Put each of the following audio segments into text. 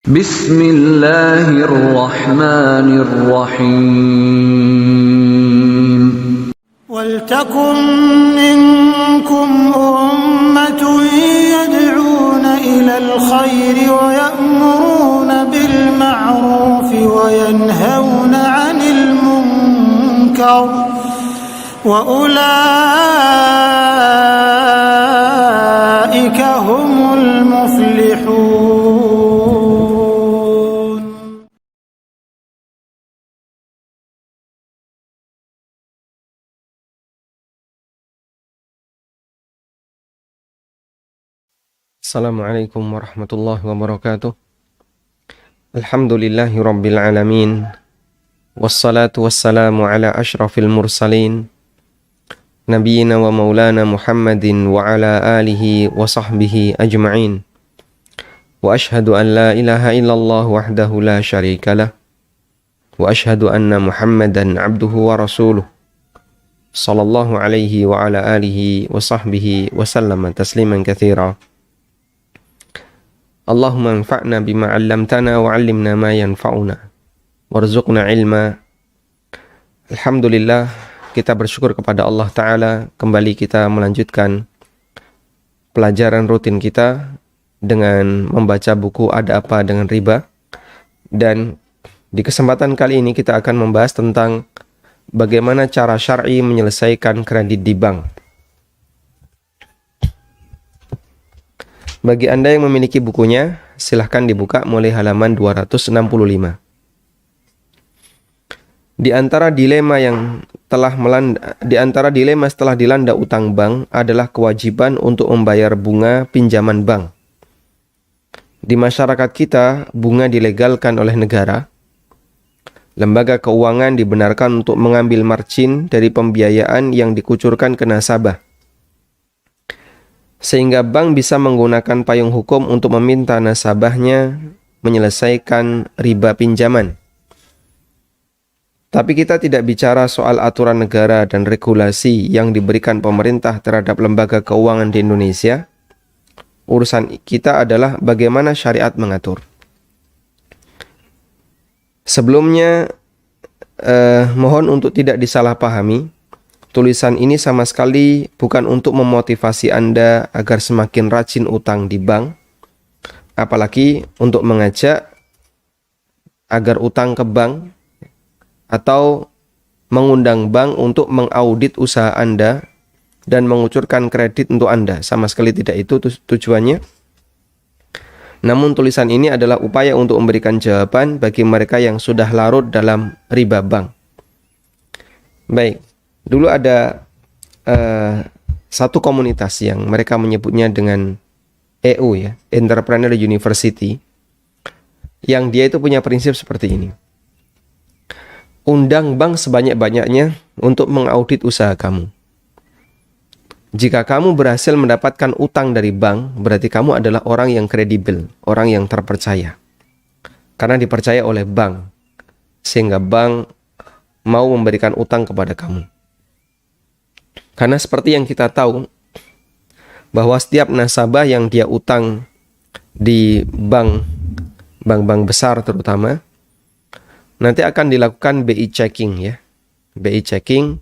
Bismillahirrahmanirrahim. وَلْتَكُن مِّنكُمْ أُمَّةٌ يَدْعُونَ إِلَى الْخَيْرِ وَيَأْمُرُونَ بِالْمَعْرُوفِ وَيَنْهَوْنَ عَنِ الْمُنكَرِ وَأُولَٰئِكَ هُمُ الْمُفْلِحُونَ. Assalamualaikum warahmatullahi wabarakatuh. Alhamdulillahi rabbil alamin. Wassalatu wassalamu ala ashrafil mursalin, nabiyina wa maulana Muhammadin wa ala alihi wa sahbihi ajma'in. Wa ashhadu an la ilaha illallah wahdahu la syarikalah. Wa ashhadu anna Muhammadan abduhu wa rasuluh. Sallallahu alaihi wa ala alihi wa sahbihi wa sallama tasliman katsira. Allahumma anfa'na bima 'allamtana wa 'allimna ma yanfa'una warzuqna ilma. Alhamdulillah, kita bersyukur kepada Allah Ta'ala. Kembali kita melanjutkan pelajaran rutin kita dengan membaca buku Ada Apa Dengan Riba. Dan di kesempatan kali ini kita akan membahas tentang bagaimana cara syar'i menyelesaikan kredit di bank. Bagi Anda yang memiliki bukunya, silahkan dibuka mulai halaman 265. Di antara dilema setelah dilanda utang bank adalah kewajiban untuk membayar bunga pinjaman bank. Di masyarakat kita, bunga dilegalkan oleh negara. Lembaga keuangan dibenarkan untuk mengambil margin dari pembiayaan yang dikucurkan ke nasabah, sehingga bank bisa menggunakan payung hukum untuk meminta nasabahnya menyelesaikan riba pinjaman. Tapi kita tidak bicara soal aturan negara dan regulasi yang diberikan pemerintah terhadap lembaga keuangan di Indonesia. Urusan kita adalah bagaimana syariat mengatur. Sebelumnya, mohon untuk tidak disalahpahami. Tulisan ini sama sekali bukan untuk memotivasi Anda agar semakin rajin utang di bank, apalagi untuk mengajak agar utang ke bank atau mengundang bank untuk mengaudit usaha Anda dan mengucurkan kredit untuk Anda. Sama sekali tidak itu tujuannya. Namun tulisan ini adalah upaya untuk memberikan jawaban bagi mereka yang sudah larut dalam riba bank. Baik. Dulu ada satu komunitas yang mereka menyebutnya dengan EU ya, Entrepreneur University, yang dia itu punya prinsip seperti ini. Undang bank sebanyak-banyaknya untuk mengaudit usaha kamu. Jika kamu berhasil mendapatkan utang dari bank, berarti kamu adalah orang yang kredibel, orang yang terpercaya. Karena dipercaya oleh bank, sehingga bank mau memberikan utang kepada kamu. Karena seperti yang kita tahu, bahwa setiap nasabah yang dia utang di bank-bank besar terutama, nanti akan dilakukan BI checking ya. BI checking,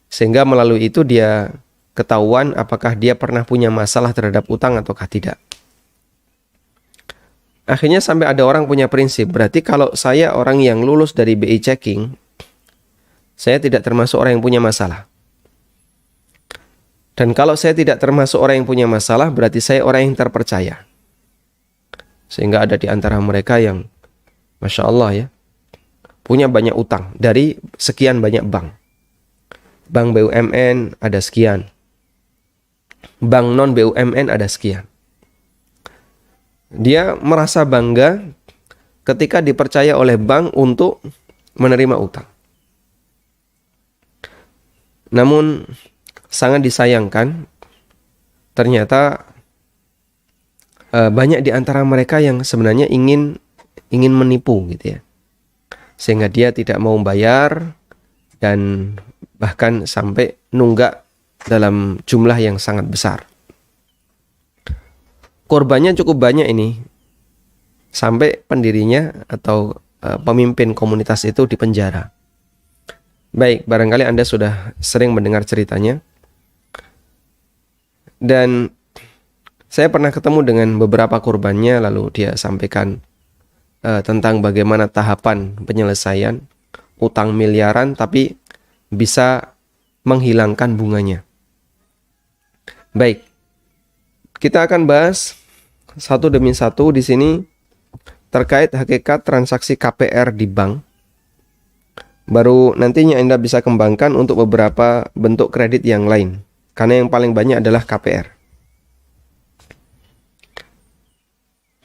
sehingga melalui itu dia ketahuan apakah dia pernah punya masalah terhadap utang ataukah tidak. Akhirnya sampai ada orang punya prinsip, berarti kalau saya orang yang lulus dari BI checking, saya tidak termasuk orang yang punya masalah. Dan kalau saya tidak termasuk orang yang punya masalah, berarti saya orang yang terpercaya. Sehingga ada di antara mereka yang, Masya Allah ya, punya banyak utang dari sekian banyak bank. Bank BUMN ada sekian. Bank non BUMN ada sekian. Dia merasa bangga ketika dipercaya oleh bank untuk menerima utang. Namun sangat disayangkan, ternyata banyak di antara mereka yang sebenarnya ingin menipu gitu ya. Sehingga dia tidak mau bayar dan bahkan sampai nunggak dalam jumlah yang sangat besar. Korbannya cukup banyak ini. sampai pendirinya atau pemimpin komunitas itu dipenjara. Baik, barangkali Anda sudah sering mendengar ceritanya. Dan saya pernah ketemu dengan beberapa korbannya, lalu dia sampaikan tentang bagaimana tahapan penyelesaian utang miliaran tapi bisa menghilangkan bunganya. Baik, kita akan bahas satu demi satu di sini terkait hakikat transaksi KPR di bank. Baru nantinya Anda bisa kembangkan untuk beberapa bentuk kredit yang lain, karena yang paling banyak adalah KPR.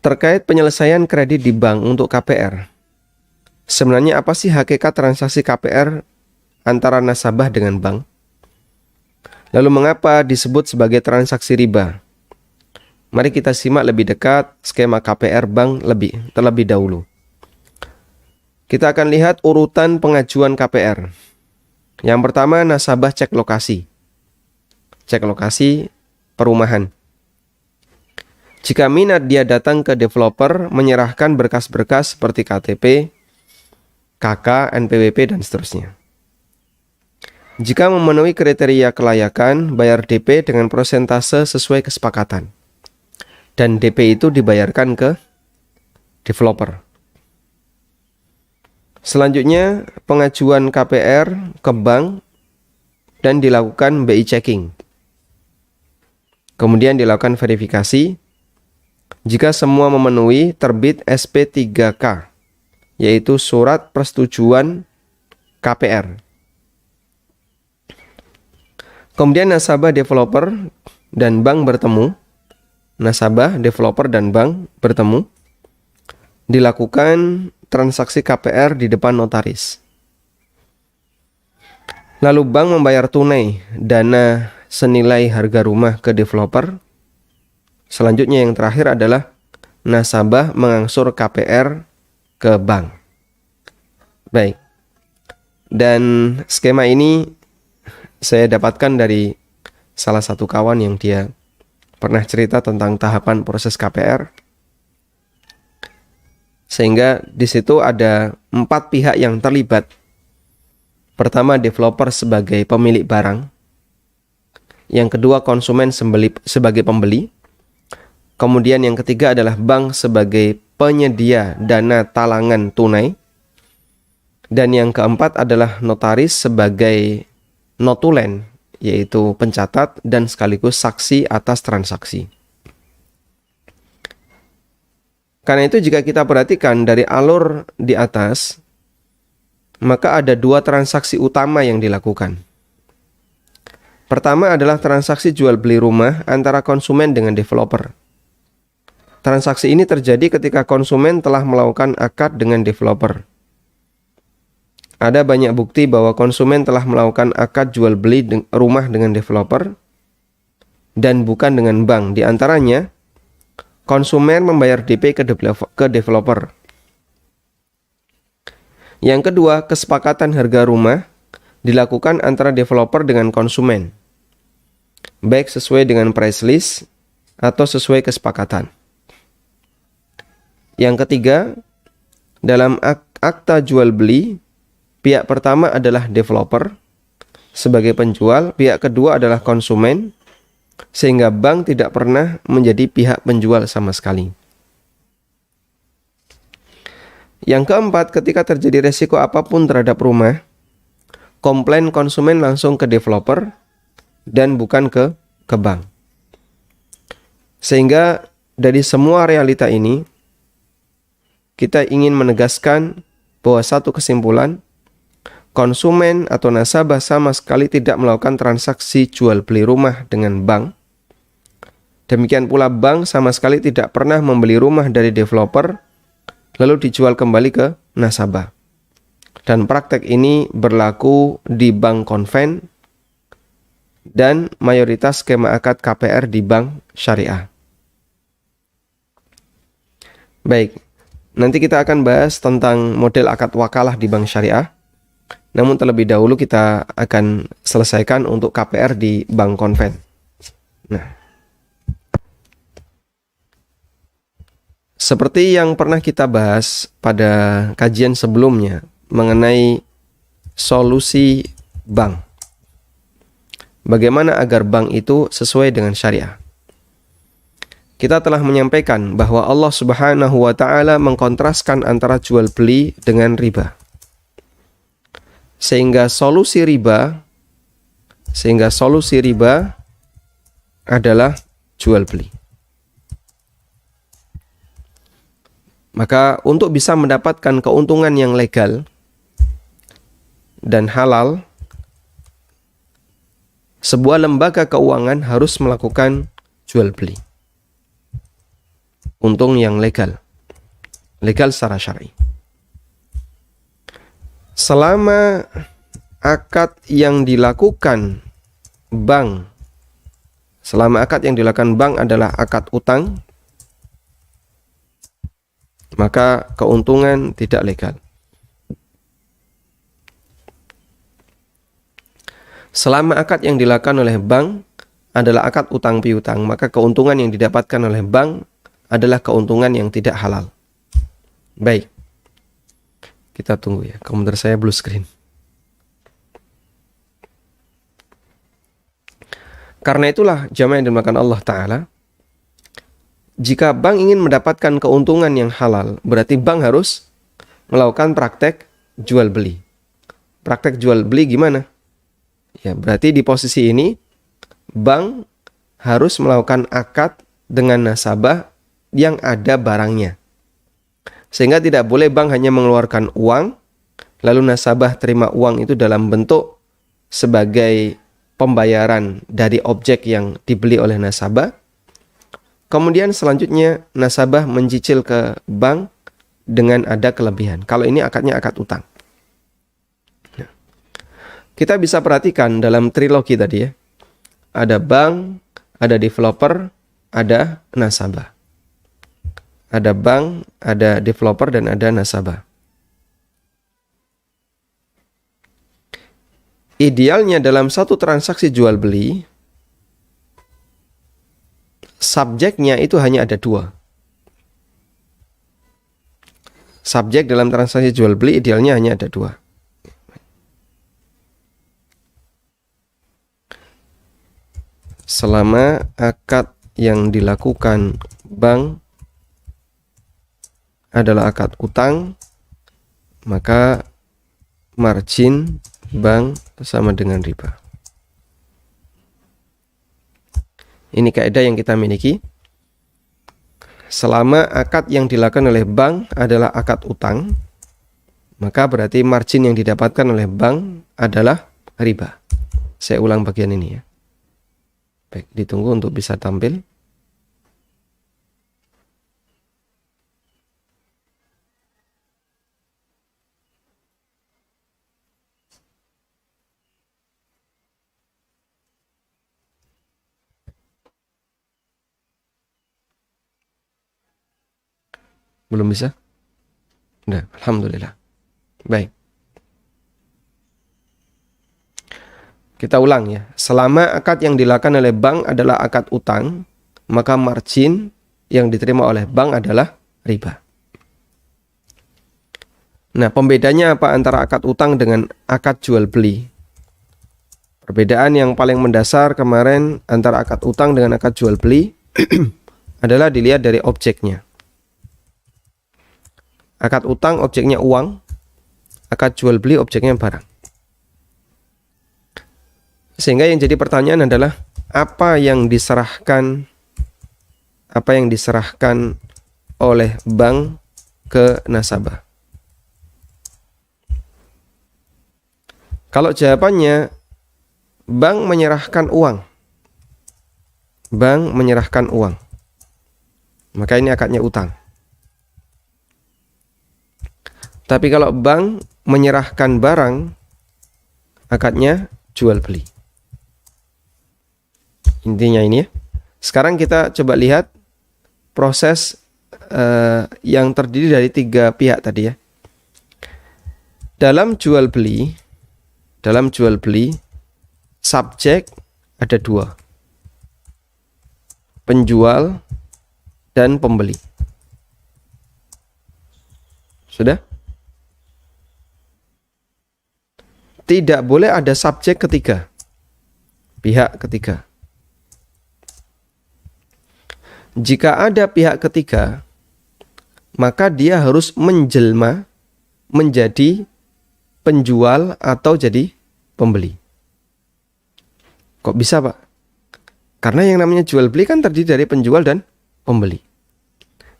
Terkait penyelesaian kredit di bank untuk KPR, sebenarnya apa sih hakikat transaksi KPR antara nasabah dengan bank? Lalu mengapa disebut sebagai transaksi riba? Mari kita simak lebih dekat skema KPR bank terlebih dahulu. Kita akan lihat urutan pengajuan KPR. Yang pertama, nasabah cek lokasi. Cek lokasi perumahan. Jika minat, dia datang ke developer, menyerahkan berkas-berkas seperti KTP, KK, NPWP, dan seterusnya. Jika memenuhi kriteria kelayakan, bayar DP dengan persentase sesuai kesepakatan. Dan DP itu dibayarkan ke developer. Selanjutnya, pengajuan KPR ke bank dan dilakukan BI checking. Kemudian dilakukan verifikasi. Jika semua memenuhi, terbit SP3K, yaitu surat persetujuan KPR. Kemudian nasabah, developer, dan bank bertemu. Nasabah, developer, dan bank bertemu. Dilakukan transaksi KPR di depan notaris. Lalu bank membayar tunai dana senilai harga rumah ke developer. Selanjutnya yang terakhir adalah nasabah mengangsur KPR ke bank. Baik. Dan skema ini saya dapatkan dari salah satu kawan yang dia pernah cerita tentang tahapan proses KPR. Sehingga di situ ada 4 pihak yang terlibat. Pertama, developer sebagai pemilik barang. Yang kedua, konsumen sebagai pembeli. Kemudian yang ketiga adalah bank sebagai penyedia dana talangan tunai. Dan yang keempat adalah notaris sebagai notulen, yaitu pencatat dan sekaligus saksi atas transaksi. Karena itu jika kita perhatikan dari alur di atas, maka ada 2 transaksi utama yang dilakukan. Pertama adalah transaksi jual beli rumah antara konsumen dengan developer. Transaksi ini terjadi ketika konsumen telah melakukan akad dengan developer. Ada banyak bukti bahwa konsumen telah melakukan akad jual beli rumah dengan developer dan bukan dengan bank. Di antaranya, konsumen membayar DP ke developer. Yang kedua, kesepakatan harga rumah dilakukan antara developer dengan konsumen, baik sesuai dengan price list atau sesuai kesepakatan. Yang ketiga, dalam akta jual beli, pihak pertama adalah developer sebagai penjual, pihak kedua adalah konsumen, sehingga bank tidak pernah menjadi pihak penjual sama sekali. Yang keempat, ketika terjadi resiko apapun terhadap rumah, komplain konsumen langsung ke developer dan bukan ke bank. Sehingga dari semua realita ini, kita ingin menegaskan bahwa satu kesimpulan, konsumen atau nasabah sama sekali tidak melakukan transaksi jual beli rumah dengan bank. Demikian pula bank sama sekali tidak pernah membeli rumah dari developer lalu dijual kembali ke nasabah. Dan praktek ini berlaku di bank konven dan mayoritas skema akad KPR di bank syariah. Baik, nanti kita akan bahas tentang model akad wakalah di bank syariah. Namun terlebih dahulu kita akan selesaikan untuk KPR di bank konven. Nah, Seperti yang pernah kita bahas pada kajian sebelumnya mengenai solusi bank. Bagaimana agar bank itu sesuai dengan syariah. Kita telah menyampaikan bahwa Allah Subhanahu wa taala mengkontraskan antara jual beli dengan riba. Sehingga solusi riba adalah jual beli. Maka untuk bisa mendapatkan keuntungan yang legal dan halal, sebuah lembaga keuangan harus melakukan jual beli. Untung yang legal secara syar'i. Selama akad yang dilakukan bank adalah akad utang, maka keuntungan tidak legal. Selama akad yang dilakukan oleh bank adalah akad utang piutang, maka keuntungan yang didapatkan oleh bank adalah keuntungan yang tidak halal. Baik. Kita tunggu ya. Komputer saya blue screen. Karena itulah jamaah yang dimuliakan Allah Ta'ala, jika bank ingin mendapatkan keuntungan yang halal, berarti bank harus melakukan praktek jual beli. Praktek jual beli gimana? Ya, berarti di posisi ini bank harus melakukan akad dengan nasabah yang ada barangnya. Sehingga tidak boleh bank hanya mengeluarkan uang, lalu nasabah terima uang itu dalam bentuk sebagai pembayaran dari objek yang dibeli oleh nasabah. Kemudian selanjutnya nasabah mencicil ke bank dengan ada kelebihan. Kalau ini akadnya akad utang. Kita bisa perhatikan dalam trilogi tadi ya. Ada bank, ada developer, ada nasabah. Ada bank, ada developer, dan ada nasabah. Idealnya dalam satu transaksi jual beli, subjeknya itu hanya ada dua. Subjek dalam transaksi jual beli idealnya hanya ada dua. Selama akad yang dilakukan bank adalah akad utang, maka margin bank sama dengan riba. Ini kaidah yang kita miliki. Selama akad yang dilakukan oleh bank adalah akad utang, maka berarti margin yang didapatkan oleh bank adalah riba. Saya ulang bagian ini ya. Baik, ditunggu untuk bisa tampil. Belum bisa? Udah, alhamdulillah. Baik. Kita ulang ya. Selama akad yang dilakukan oleh bank adalah akad utang, maka margin yang diterima oleh bank adalah riba. Nah, pembedanya apa antara akad utang dengan akad jual beli? Perbedaan yang paling mendasar kemarin antara akad utang dengan akad jual beli adalah dilihat dari objeknya. Akad utang objeknya uang, akad jual beli objeknya barang. Sehingga yang jadi pertanyaan adalah apa yang diserahkan oleh bank ke nasabah? Kalau jawabannya bank menyerahkan uang. Maka ini akadnya utang. Tapi kalau bank menyerahkan barang, akadnya jual beli. Intinya ini ya. Sekarang kita coba lihat proses yang terdiri dari tiga pihak tadi ya. Dalam jual beli, subjek ada dua. Penjual dan pembeli. Sudah? Tidak boleh ada subjek ketiga, pihak ketiga. Jika ada pihak ketiga, maka dia harus menjelma menjadi penjual atau jadi pembeli. Kok bisa, Pak? Karena yang namanya jual beli kan terdiri dari penjual dan pembeli.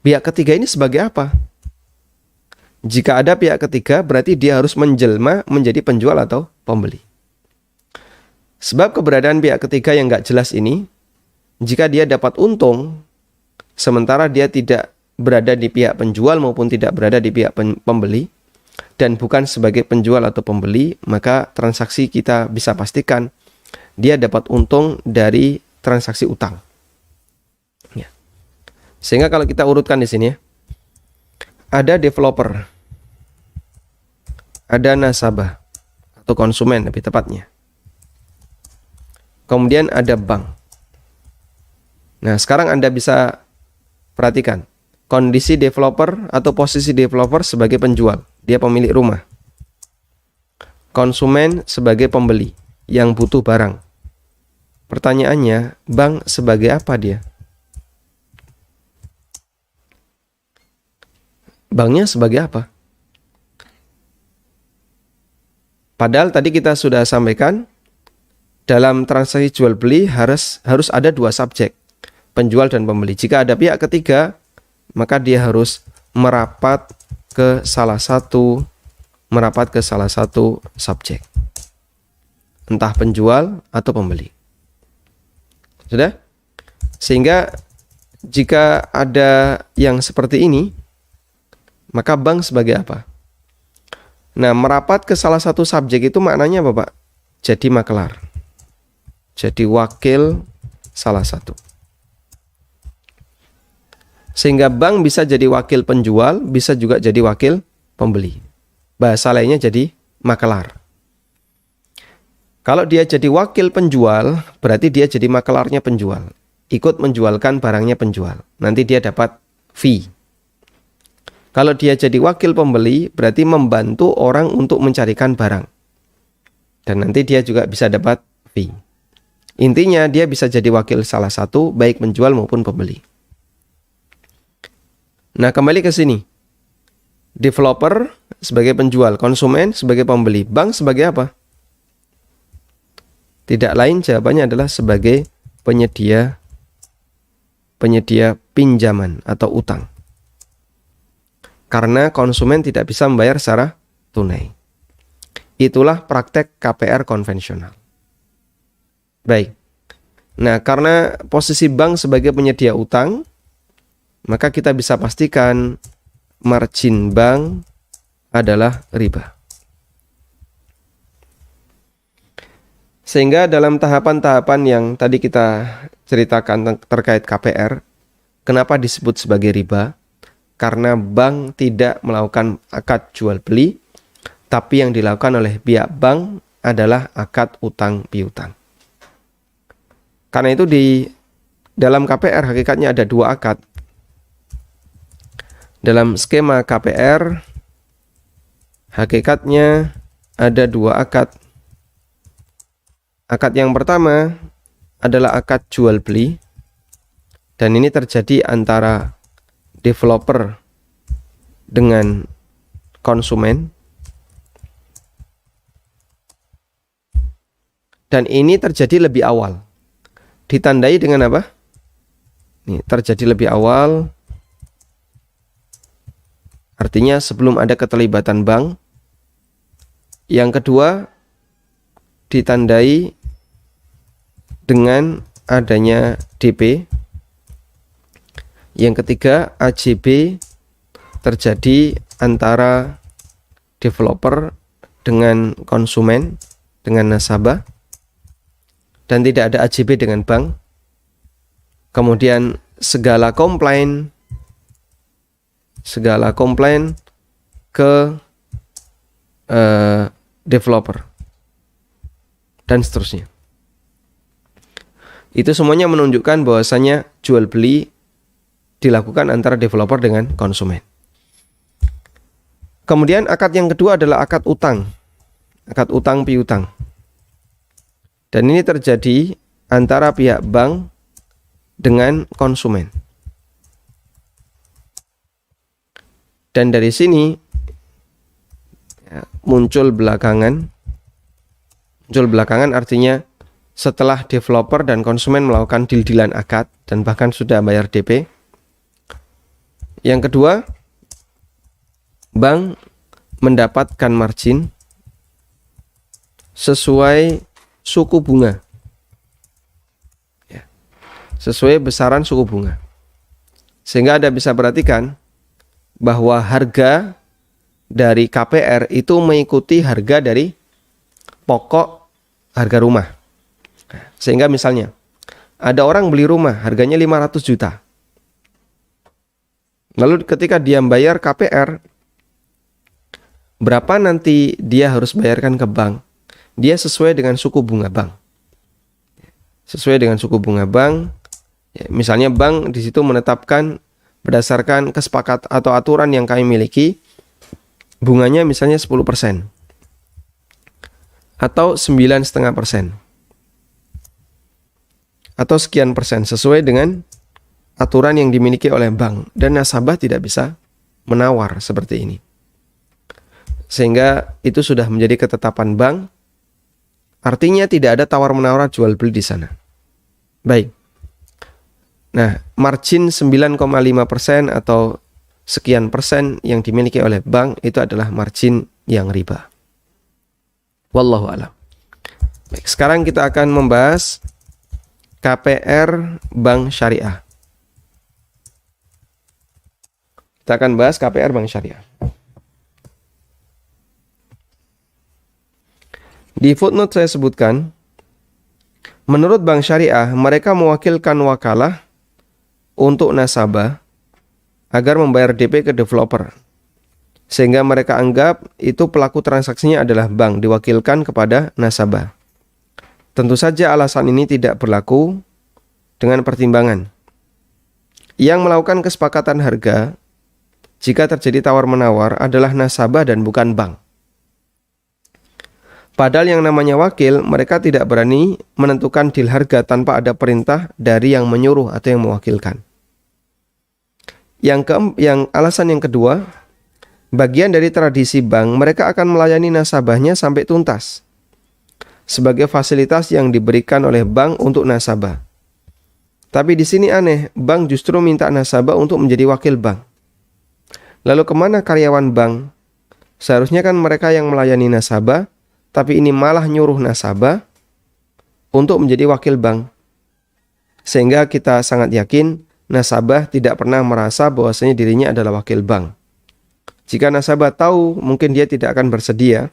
Pihak ketiga ini sebagai apa? Jika ada pihak ketiga, berarti dia harus menjelma menjadi penjual atau pembeli. Sebab keberadaan pihak ketiga yang nggak jelas ini, jika dia dapat untung, sementara dia tidak berada di pihak penjual maupun tidak berada di pihak pembeli, dan bukan sebagai penjual atau pembeli, maka transaksi kita bisa pastikan dia dapat untung dari transaksi utang. Ya. Sehingga kalau kita urutkan di sini ya, ada developer, ada nasabah atau konsumen lebih tepatnya. Kemudian ada bank. Nah, sekarang Anda bisa perhatikan kondisi developer atau posisi developer sebagai penjual, dia pemilik rumah. Konsumen sebagai pembeli yang butuh barang. Pertanyaannya, bank sebagai apa dia? Banknya sebagai apa? Padahal tadi kita sudah sampaikan, dalam transaksi jual beli harus ada dua subjek, penjual dan pembeli. Jika ada pihak ketiga, maka dia harus merapat ke salah satu subjek, entah penjual atau pembeli. Sudah? Sehingga jika ada yang seperti ini, maka bank sebagai apa? Nah, merapat ke salah satu subjek itu maknanya apa, Pak? Jadi makelar. Jadi wakil salah satu. Sehingga bank bisa jadi wakil penjual, bisa juga jadi wakil pembeli. Bahasa lainnya jadi makelar. Kalau dia jadi wakil penjual, berarti dia jadi makelarnya penjual. Ikut menjualkan barangnya penjual. Nanti dia dapat fee. Kalau dia jadi wakil pembeli, berarti membantu orang untuk mencarikan barang. Dan nanti dia juga bisa dapat fee. Intinya dia bisa jadi wakil salah satu, baik penjual maupun pembeli. Nah, kembali ke sini. Developer sebagai penjual, konsumen sebagai pembeli, bank sebagai apa? Tidak lain jawabannya adalah sebagai penyedia pinjaman atau utang. Karena konsumen tidak bisa membayar secara tunai. Itulah praktek KPR konvensional. Baik. Nah, karena posisi bank sebagai penyedia utang, maka kita bisa pastikan margin bank adalah riba. Sehingga dalam tahapan-tahapan yang tadi kita ceritakan terkait KPR, kenapa disebut sebagai riba? Karena bank tidak melakukan akad jual beli, tapi yang dilakukan oleh pihak bank adalah akad utang piutang. Karena itu di dalam KPR hakikatnya ada dua akad. Dalam skema KPR hakikatnya ada dua akad. Akad yang pertama adalah akad jual beli, dan ini terjadi antara developer dengan konsumen. Dan ini terjadi lebih awal. Ditandai dengan apa? Ini terjadi lebih awal. Artinya sebelum ada keterlibatan bank. Yang kedua, ditandai dengan adanya DP. Yang ketiga, AJB terjadi antara developer dengan konsumen, dengan nasabah, dan tidak ada AJB dengan bank. Kemudian segala komplain ke developer dan seterusnya. Itu semuanya menunjukkan bahwasanya jual beli dilakukan antara developer dengan konsumen. Kemudian akad yang kedua adalah akad utang. Akad utang piutang. Dan ini terjadi antara pihak bank dengan konsumen. Dan dari sini muncul belakangan artinya setelah developer dan konsumen melakukan deal-dealan akad dan bahkan sudah bayar DP. Yang kedua, bank mendapatkan margin sesuai suku bunga. Sesuai besaran suku bunga. Sehingga Anda bisa perhatikan bahwa harga dari KPR itu mengikuti harga dari pokok harga rumah. Sehingga misalnya ada orang beli rumah harganya 500 juta. Lalu ketika dia bayar KPR, berapa nanti dia harus bayarkan ke bank? Dia sesuai dengan suku bunga bank. Sesuai dengan suku bunga bank. Ya, misalnya bank di situ menetapkan berdasarkan kesepakatan atau aturan yang kami miliki, bunganya misalnya 10% atau 9,5% atau sekian persen sesuai dengan aturan yang dimiliki oleh bank, dan nasabah tidak bisa menawar seperti ini. Sehingga itu sudah menjadi ketetapan bank, artinya tidak ada tawar-menawar jual beli di sana. Baik. Nah, margin 9,5% atau sekian persen yang dimiliki oleh bank itu adalah margin yang riba. Wallahu a'lam. Baik, sekarang kita akan membahas KPR Bank Syariah. Kita akan bahas KPR Bank Syariah. Di footnote saya sebutkan, menurut Bank Syariah, mereka mewakilkan wakalah untuk nasabah agar membayar DP ke developer. Sehingga mereka anggap itu pelaku transaksinya adalah bank diwakilkan kepada nasabah. Tentu saja alasan ini tidak berlaku dengan pertimbangan. Yang melakukan kesepakatan harga jika terjadi tawar-menawar adalah nasabah dan bukan bank. Padahal yang namanya wakil, mereka tidak berani menentukan deal harga tanpa ada perintah dari yang menyuruh atau yang mewakilkan. Yang alasan yang kedua, bagian dari tradisi bank, mereka akan melayani nasabahnya sampai tuntas sebagai fasilitas yang diberikan oleh bank untuk nasabah. Tapi di sini aneh, bank justru minta nasabah untuk menjadi wakil bank. Lalu kemana karyawan bank? Seharusnya kan mereka yang melayani nasabah, tapi ini malah nyuruh nasabah untuk menjadi wakil bank. Sehingga kita sangat yakin nasabah tidak pernah merasa bahwasanya dirinya adalah wakil bank. Jika nasabah tahu mungkin dia tidak akan bersedia,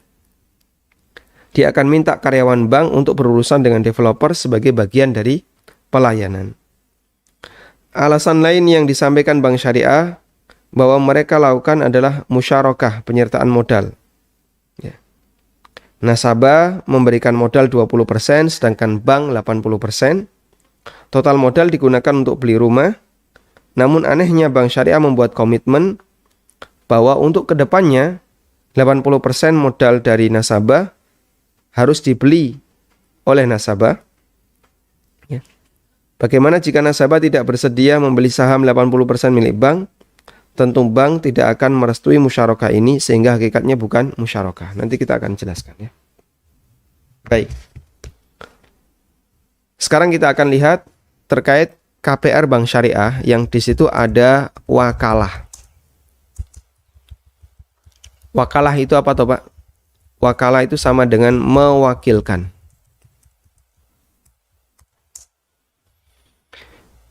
dia akan minta karyawan bank untuk berurusan dengan developer sebagai bagian dari pelayanan. Alasan lain yang disampaikan Bank Syariah bahwa mereka lakukan adalah musyarakah, penyertaan modal. Ya. Nasabah memberikan modal 20%, sedangkan bank 80%. Total modal digunakan untuk beli rumah. Namun anehnya Bank Syariah membuat komitmen bahwa untuk kedepannya 80% modal dari nasabah harus dibeli oleh nasabah. Ya. Bagaimana jika nasabah tidak bersedia membeli saham 80% milik bank? Tentu bank tidak akan merestui musyarakah ini sehingga hakikatnya bukan musyarakah. Nanti kita akan jelaskan ya. Baik. Sekarang kita akan lihat terkait KPR Bank Syariah yang di situ ada wakalah. Wakalah itu apa toh, Pak? Wakalah itu sama dengan mewakilkan.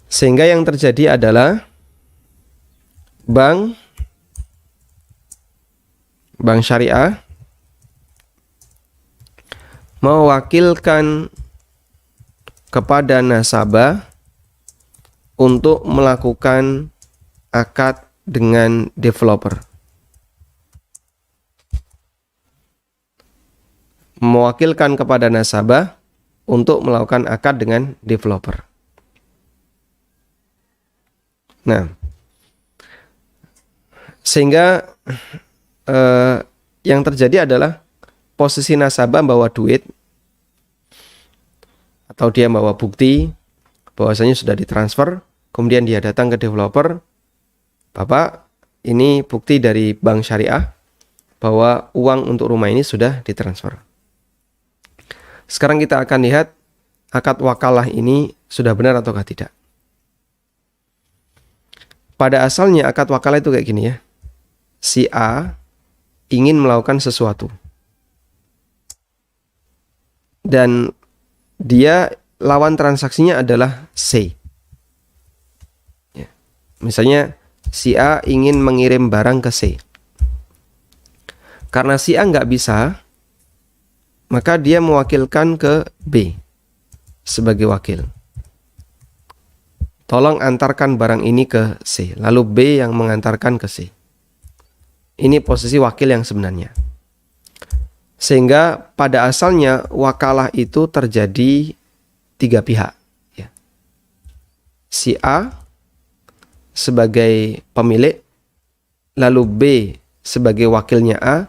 Sehingga yang terjadi adalah Bank Syariah mewakilkan kepada nasabah untuk melakukan akad dengan developer. Mewakilkan kepada nasabah untuk melakukan akad dengan developer. Nah, sehingga yang terjadi adalah posisi nasabah bawa duit atau dia bawa bukti bahwasanya sudah ditransfer, kemudian dia datang ke developer, Bapak, ini bukti dari bank syariah bahwa uang untuk rumah ini sudah ditransfer. Sekarang kita akan lihat akad wakalah ini sudah benar ataukah tidak. Pada asalnya akad wakalah itu kayak gini ya. Si A ingin melakukan sesuatu. Dan dia lawan transaksinya adalah C. Ya. Misalnya si A ingin mengirim barang ke C. Karena si A nggak bisa, maka dia mewakilkan ke B sebagai wakil. Tolong antarkan barang ini ke C. Lalu B yang mengantarkan ke C. Ini posisi wakil yang sebenarnya. Sehingga pada asalnya wakalah itu terjadi 3 pihak. Ya. Si A sebagai pemilik, lalu B sebagai wakilnya A,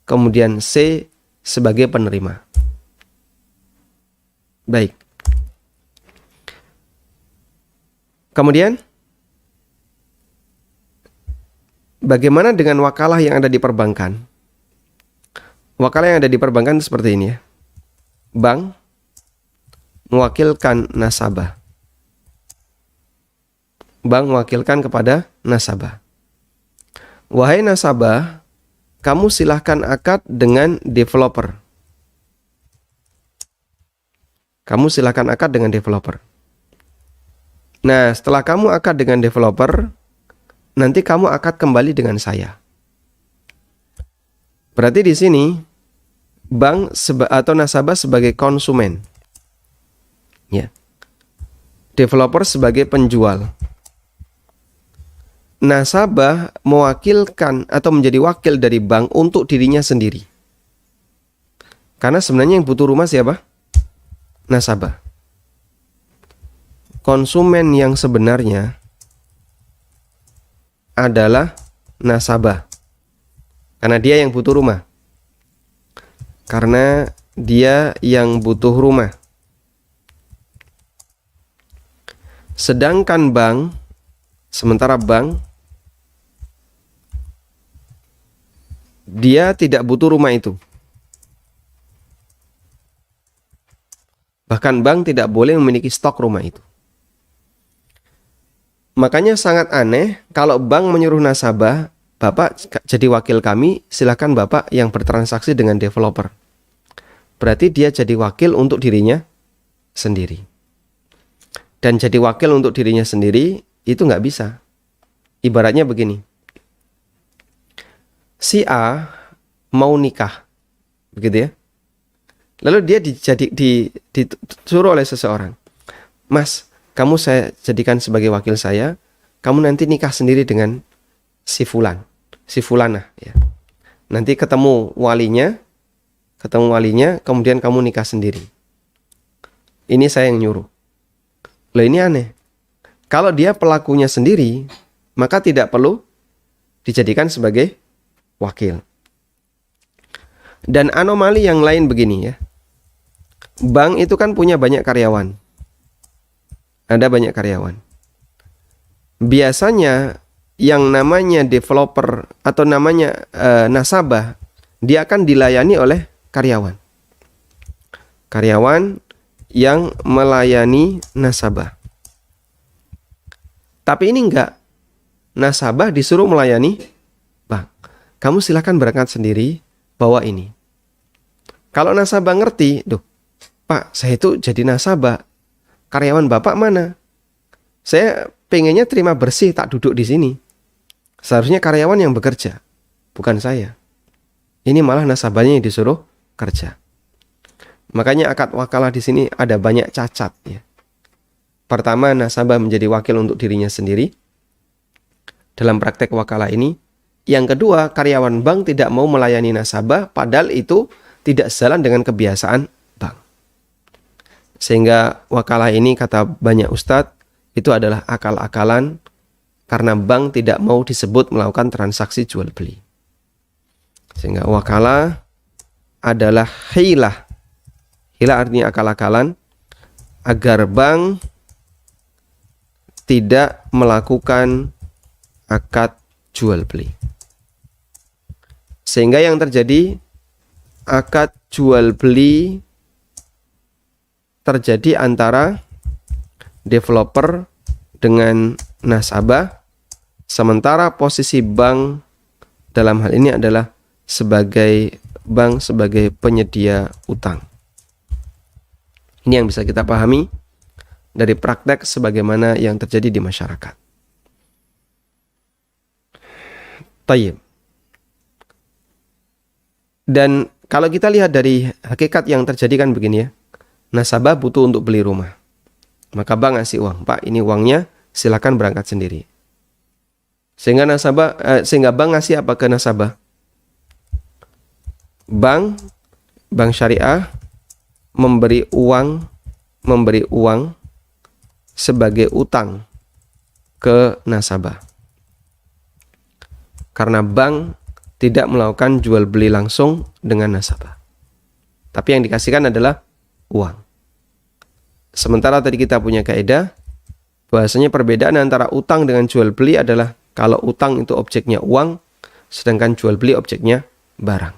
kemudian C sebagai penerima. Baik. Kemudian, bagaimana dengan wakalah yang ada di perbankan? Wakalah yang ada di perbankan seperti ini ya. Bank mewakilkan nasabah. Bank mewakilkan kepada nasabah. Wahai nasabah, kamu silahkan akad dengan developer. Kamu silahkan akad dengan developer. Nah, setelah kamu akad dengan developer, nanti kamu akad kembali dengan saya. Berarti di sini bank atau nasabah sebagai konsumen. Ya. Developer sebagai penjual. Nasabah mewakilkan atau menjadi wakil dari bank untuk dirinya sendiri. Karena sebenarnya yang butuh rumah siapa? Nasabah. Konsumen yang sebenarnya adalah nasabah. Karena dia yang butuh rumah. Karena dia yang butuh rumah. Sedangkan sementara bank, dia tidak butuh rumah itu. Bahkan bank tidak boleh memiliki stok rumah itu. Makanya sangat aneh kalau bank menyuruh nasabah, Bapak jadi wakil kami, silakan Bapak yang bertransaksi dengan developer. Berarti dia jadi wakil untuk dirinya sendiri. Dan jadi wakil untuk dirinya sendiri itu nggak bisa. Ibaratnya begini. Si A mau nikah, begitu ya. Lalu dia disuruh oleh seseorang. Mas, kamu saya jadikan sebagai wakil saya, kamu nanti nikah sendiri dengan si fulan, si fulanah ya. Nanti ketemu walinya, kemudian kamu nikah sendiri. Ini saya yang nyuruh. Loh, ini aneh. Kalau dia pelakunya sendiri, maka tidak perlu dijadikan sebagai wakil. Dan anomali yang lain begini ya. Bank itu kan punya banyak karyawan. Ada banyak karyawan. Biasanya yang namanya developer atau namanya nasabah, dia akan dilayani oleh karyawan. Karyawan yang melayani nasabah. Tapi ini enggak. Nasabah disuruh melayani bank. Kamu silakan berangkat sendiri, bawa ini. Kalau nasabah ngerti, Pak, saya itu jadi nasabah. Karyawan Bapak mana? Saya pengennya terima bersih, tak duduk di sini. Seharusnya karyawan yang bekerja, bukan saya. Ini malah nasabahnya yang disuruh kerja. Makanya akad wakalah di sini ada banyak cacat ya. Pertama, nasabah menjadi wakil untuk dirinya sendiri dalam praktek wakalah ini. Yang kedua, karyawan bank tidak mau melayani nasabah, padahal itu tidak sejalan dengan kebiasaan bank. Sehingga wakalah ini, kata banyak ustadz, itu adalah akal-akalan karena bank tidak mau disebut melakukan transaksi jual beli. Sehingga wakala adalah hilah. Hilah artinya akal-akalan agar bank tidak melakukan akad jual beli. Sehingga yang terjadi akad jual beli terjadi antara developer dengan nasabah, sementara posisi bank dalam hal ini adalah sebagai bank sebagai penyedia utang. Ini yang bisa kita pahami dari praktek sebagaimana yang terjadi di masyarakat. Tayyib. Dan kalau kita lihat dari hakikat yang terjadi kan begini ya. Nasabah butuh untuk beli rumah. Maka bank ngasih uang. Pak, ini uangnya, silakan berangkat sendiri. Sehingga bank ngasih apa ke nasabah? Bank syariah memberi uang sebagai utang ke nasabah. Karena bank tidak melakukan jual beli langsung dengan nasabah. Tapi yang dikasihkan adalah uang. Sementara tadi kita punya kaidah bahwasanya perbedaan antara utang dengan jual beli adalah kalau utang itu objeknya uang, sedangkan jual beli objeknya barang.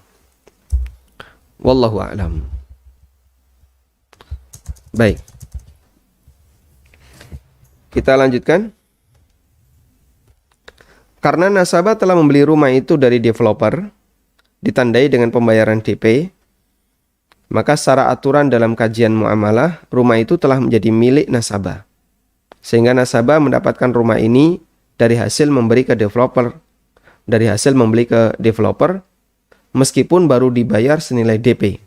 Wallahu a'lam. Baik. Kita lanjutkan. Karena nasabah telah membeli rumah itu dari developer, ditandai dengan pembayaran DP, maka secara aturan dalam kajian muamalah, rumah itu telah menjadi milik nasabah. Sehingga nasabah mendapatkan rumah ini dari hasil membeli ke developer, meskipun baru dibayar senilai DP.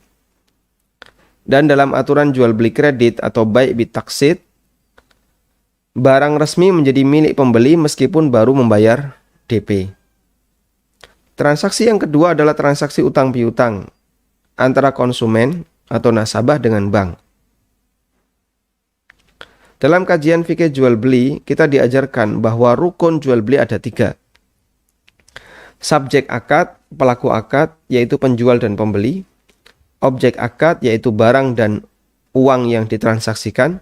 Dan dalam aturan jual beli kredit atau bai' bitaksid, barang resmi menjadi milik pembeli meskipun baru membayar DP. Transaksi yang kedua adalah transaksi utang piutang antara konsumen atau nasabah dengan bank. Dalam kajian fikih jual beli, kita diajarkan bahwa rukun jual beli ada 3. Subjek akad, pelaku akad, yaitu penjual dan pembeli. Objek akad, yaitu barang dan uang yang ditransaksikan.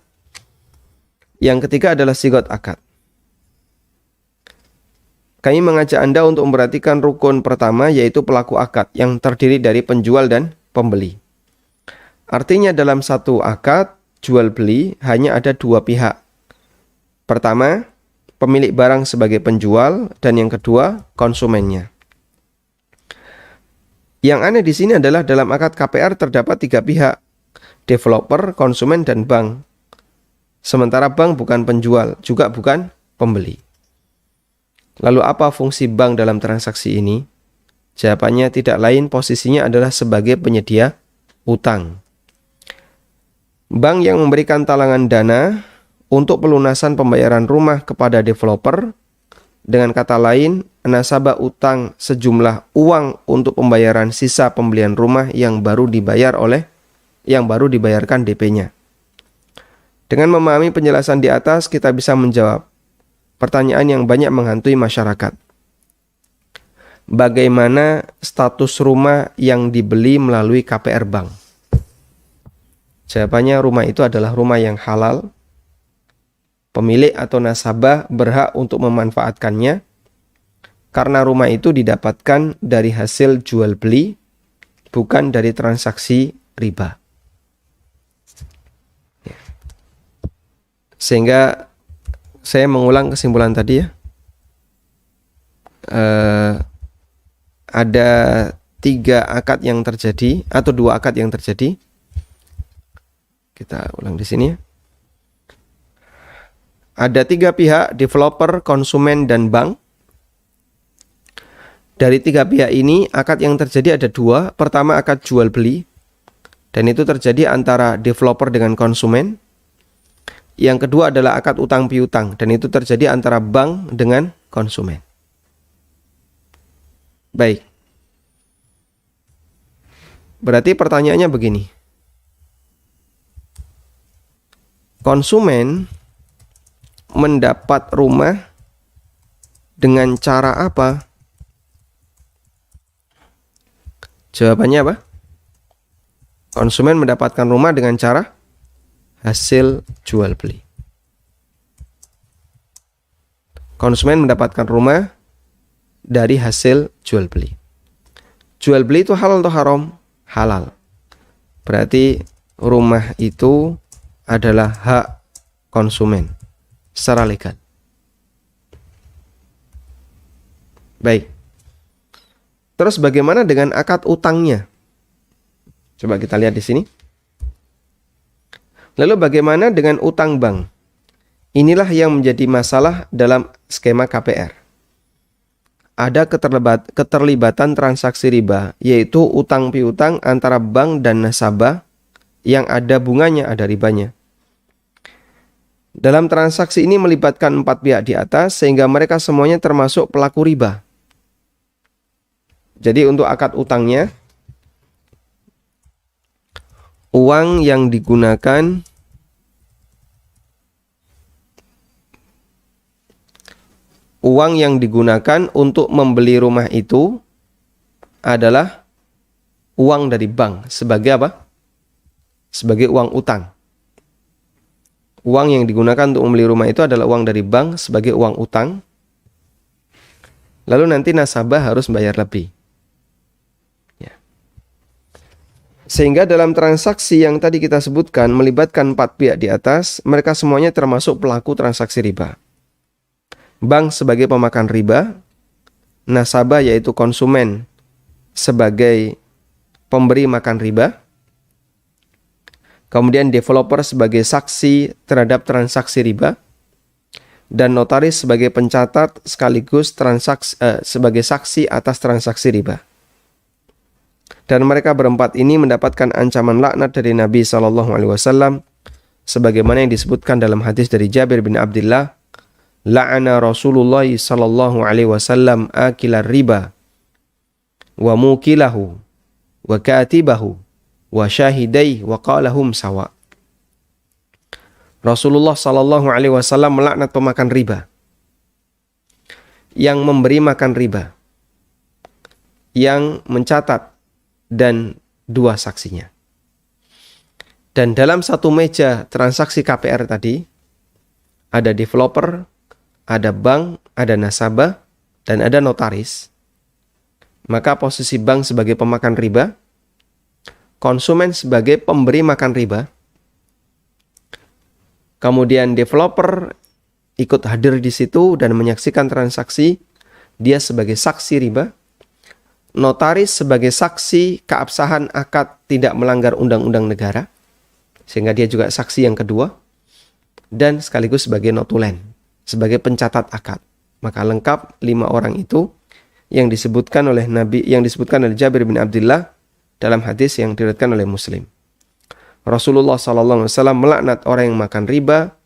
Yang ketiga adalah sigot akad. Kami mengajak Anda untuk memperhatikan rukun pertama, yaitu pelaku akad, yang terdiri dari penjual dan pembeli. Artinya dalam satu akad jual beli hanya ada 2 pihak. Pertama, pemilik barang sebagai penjual, dan yang kedua, konsumennya. Yang aneh di sini adalah dalam akad KPR terdapat 3 pihak, developer, konsumen, dan bank. Sementara bank bukan penjual, juga bukan pembeli. Lalu apa fungsi bank dalam transaksi ini? Jawabannya tidak lain, posisinya adalah sebagai penyedia utang. Bank yang memberikan talangan dana untuk pelunasan pembayaran rumah kepada developer. Dengan kata lain, nasabah utang sejumlah uang untuk pembayaran sisa pembelian rumah yang baru dibayarkan DP-nya. Dengan memahami penjelasan di atas, kita bisa menjawab pertanyaan yang banyak menghantui masyarakat. Bagaimana status rumah yang dibeli melalui KPR bank? Jawabannya, rumah itu adalah rumah yang halal. Pemilik atau nasabah berhak untuk memanfaatkannya karena rumah itu didapatkan dari hasil jual beli, bukan dari transaksi riba. Sehingga saya mengulang kesimpulan tadi ya. Ada 3 akad yang terjadi atau 2 akad yang terjadi. Kita ulang di sini ya. Ada 3 pihak, developer, konsumen, dan bank. Dari 3 pihak ini, akad yang terjadi ada 2. Pertama, akad jual beli, dan itu terjadi antara developer dengan konsumen. Yang kedua adalah akad utang piutang, dan itu terjadi antara bank dengan konsumen. Baik. Berarti pertanyaannya begini. Konsumen mendapat rumah dengan cara apa? Jawabannya apa? Konsumen mendapatkan rumah dengan cara hasil jual beli. Konsumen mendapatkan rumah dari hasil jual beli. Jual beli itu halal atau haram? Halal. Berarti rumah itu adalah hak konsumen secara legal. Baik. Terus bagaimana dengan akad utangnya? Coba kita lihat di sini. Lalu bagaimana dengan utang bank? Inilah yang menjadi masalah dalam skema KPR. Ada keterlibatan transaksi riba, yaitu utang piutang antara bank dan nasabah yang ada bunganya, ada ribanya. Dalam transaksi ini melibatkan 4 pihak di atas, sehingga mereka semuanya termasuk pelaku riba. Jadi untuk akad utangnya, uang yang digunakan untuk membeli rumah itu adalah uang dari bank. Sebagai apa? Sebagai uang utang. Uang yang digunakan untuk membeli rumah itu adalah uang dari bank sebagai uang utang. Lalu nanti nasabah harus bayar lebih. Sehingga dalam transaksi yang tadi kita sebutkan melibatkan 4 pihak di atas, mereka semuanya termasuk pelaku transaksi riba. Bank sebagai pemakan riba, nasabah yaitu konsumen sebagai pemberi makan riba, kemudian developer sebagai saksi terhadap transaksi riba, dan notaris sebagai pencatat sekaligus sebagai saksi atas transaksi riba. Dan mereka berempat ini mendapatkan ancaman laknat dari Nabi SAW, sebagaimana yang disebutkan dalam hadis dari Jabir bin Abdullah, la'ana Rasulullah SAW akilar riba wa mukilahu wa katibahu wa syahidai wa qalahum sawa. Rasulullah SAW melaknat pemakan riba, yang memberi makan riba, yang mencatat, dan 2 saksinya. Dan dalam satu meja transaksi KPR tadi, ada developer, ada bank, ada nasabah, dan ada notaris. Maka posisi bank sebagai pemakan riba, konsumen sebagai pemberi makan riba, kemudian developer ikut hadir di situ dan menyaksikan transaksi, dia sebagai saksi riba, notaris sebagai saksi keabsahan akad tidak melanggar undang-undang negara, sehingga dia juga saksi yang kedua, dan sekaligus sebagai notulen, sebagai pencatat akad. Maka lengkap 5 orang itu yang disebutkan oleh Jabir bin Abdullah dalam hadis yang diriwayatkan oleh Muslim. Rasulullah SAW melaknat orang yang makan riba,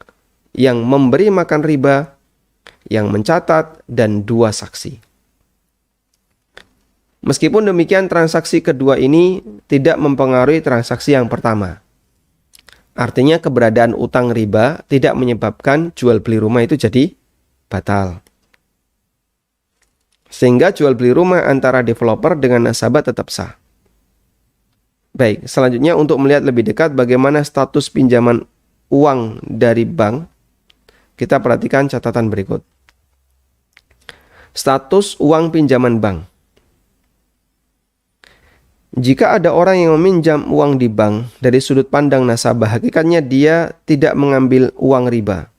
yang memberi makan riba, yang mencatat, dan 2 saksi. Meskipun demikian, transaksi kedua ini tidak mempengaruhi transaksi yang pertama. Artinya keberadaan utang riba tidak menyebabkan jual beli rumah itu jadi batal. Sehingga jual beli rumah antara developer dengan nasabah tetap sah. Baik, selanjutnya untuk melihat lebih dekat bagaimana status pinjaman uang dari bank, kita perhatikan catatan berikut. Status uang pinjaman bank. Jika ada orang yang meminjam uang di bank dari sudut pandang nasabah, hakikatnya dia tidak mengambil uang riba,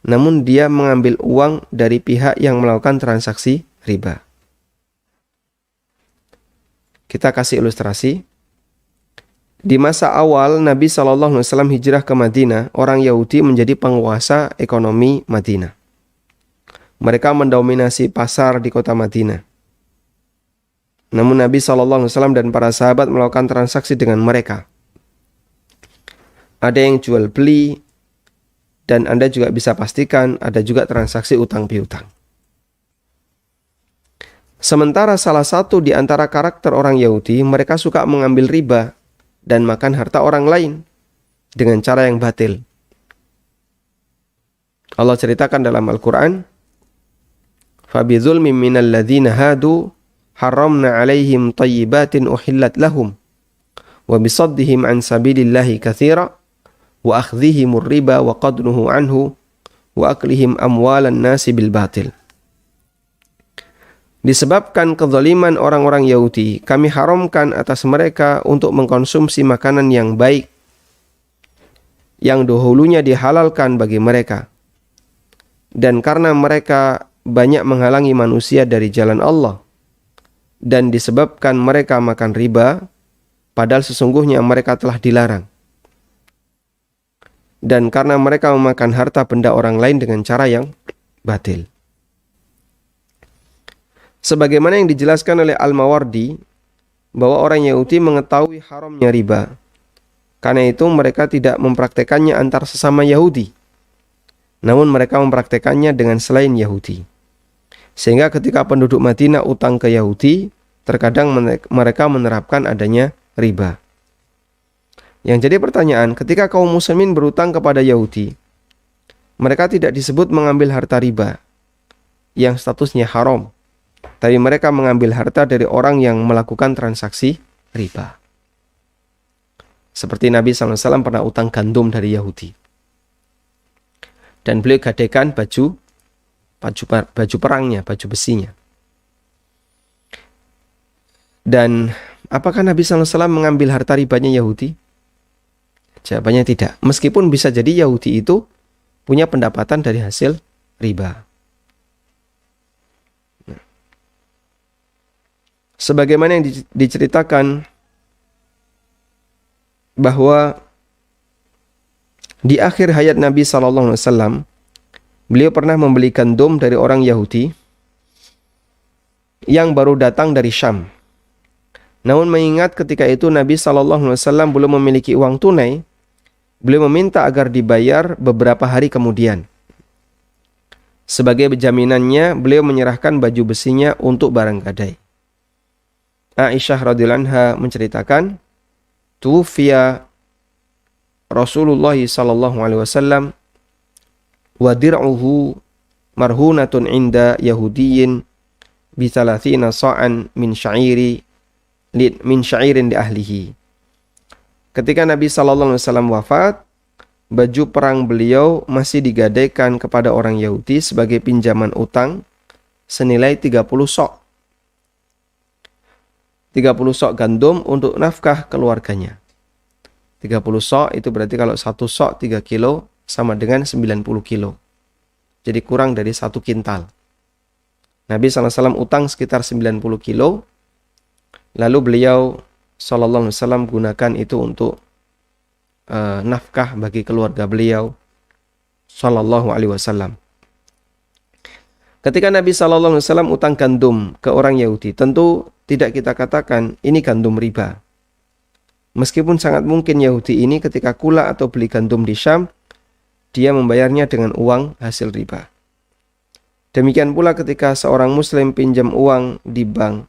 namun dia mengambil uang dari pihak yang melakukan transaksi riba. Kita kasih ilustrasi. Di masa awal Nabi SAW hijrah ke Madinah, orang Yahudi menjadi penguasa ekonomi Madinah. Mereka mendominasi pasar di kota Madinah. Namun Nabi SAW dan para sahabat melakukan transaksi dengan mereka. Ada yang jual beli, dan Anda juga bisa pastikan ada juga transaksi utang piutang. Sementara salah satu di antara karakter orang Yahudi, mereka suka mengambil riba dan makan harta orang lain dengan cara yang batil. Allah ceritakan dalam Al-Quran, فَبِظُلْمٍ مِّنَ الَّذِينَ هَادُوا haramna 'alaihim thayyibatin uhillat lahum wa bisaddihim an sabilillahi katsira wa akhdhihimur riba wa qadnuhu anhu wa aklihim amwalan nasi bil batil. Disebabkan kezaliman orang-orang Yahudi, kami haramkan atas mereka untuk mengkonsumsi makanan yang baik yang dahulunya dihalalkan bagi mereka. Dan karena mereka banyak menghalangi manusia dari jalan Allah, dan disebabkan mereka makan riba, padahal sesungguhnya mereka telah dilarang. Dan karena mereka memakan harta benda orang lain dengan cara yang batil. Sebagaimana yang dijelaskan oleh Al-Mawardi, bahwa orang Yahudi mengetahui haramnya riba. Karena itu mereka tidak mempraktekannya antar sesama Yahudi. Namun mereka mempraktekannya dengan selain Yahudi. Sehingga ketika penduduk Madinah utang ke Yahudi, terkadang mereka menerapkan adanya riba. Yang jadi pertanyaan, ketika kaum muslimin berutang kepada Yahudi, mereka tidak disebut mengambil harta riba yang statusnya haram. Tapi mereka mengambil harta dari orang yang melakukan transaksi riba. Seperti Nabi SAW pernah utang gandum dari Yahudi. Dan beliau gadaikan baju perangnya, baju besinya. Dan apakah Nabi SAW mengambil harta ribanya Yahudi? Jawabannya tidak. Meskipun bisa jadi Yahudi itu punya pendapatan dari hasil riba. Sebagaimana yang diceritakan bahwa di akhir hayat Nabi SAW, beliau pernah membeli gandum dari orang Yahudi yang baru datang dari Syam. Namun mengingat ketika itu Nabi SAW belum memiliki uang tunai, beliau meminta agar dibayar beberapa hari kemudian. Sebagai jaminannya, beliau menyerahkan baju besinya untuk barang gadai. Aisyah radhiyallahu anha menceritakan, tuwfiya Rasulullah sallallahu alaihi wasallam wa dir'uhu marhunatun inda Yahudiyyin bi 30 sa'an min sya'irin li ahlihi. Ketika Nabi sallallahu alaihi wasallam wafat, baju perang beliau masih digadaikan kepada orang Yahudi sebagai pinjaman utang senilai 30 sok. 30 sok gandum untuk nafkah keluarganya. 30 sok itu berarti kalau 1 sok 3 kilo sama dengan 90 kilo. Jadi kurang dari 1 kintal. Nabi SAW utang sekitar 90 kilo. Lalu beliau SAW gunakan itu untuk nafkah bagi keluarga beliau SAW. Ketika Nabi SAW utang gandum ke orang Yahudi, tentu tidak kita katakan ini gandum riba. Meskipun sangat mungkin Yahudi ini ketika kula atau beli gandum di Syam, dia membayarnya dengan uang hasil riba. Demikian pula ketika seorang muslim pinjam uang di bank,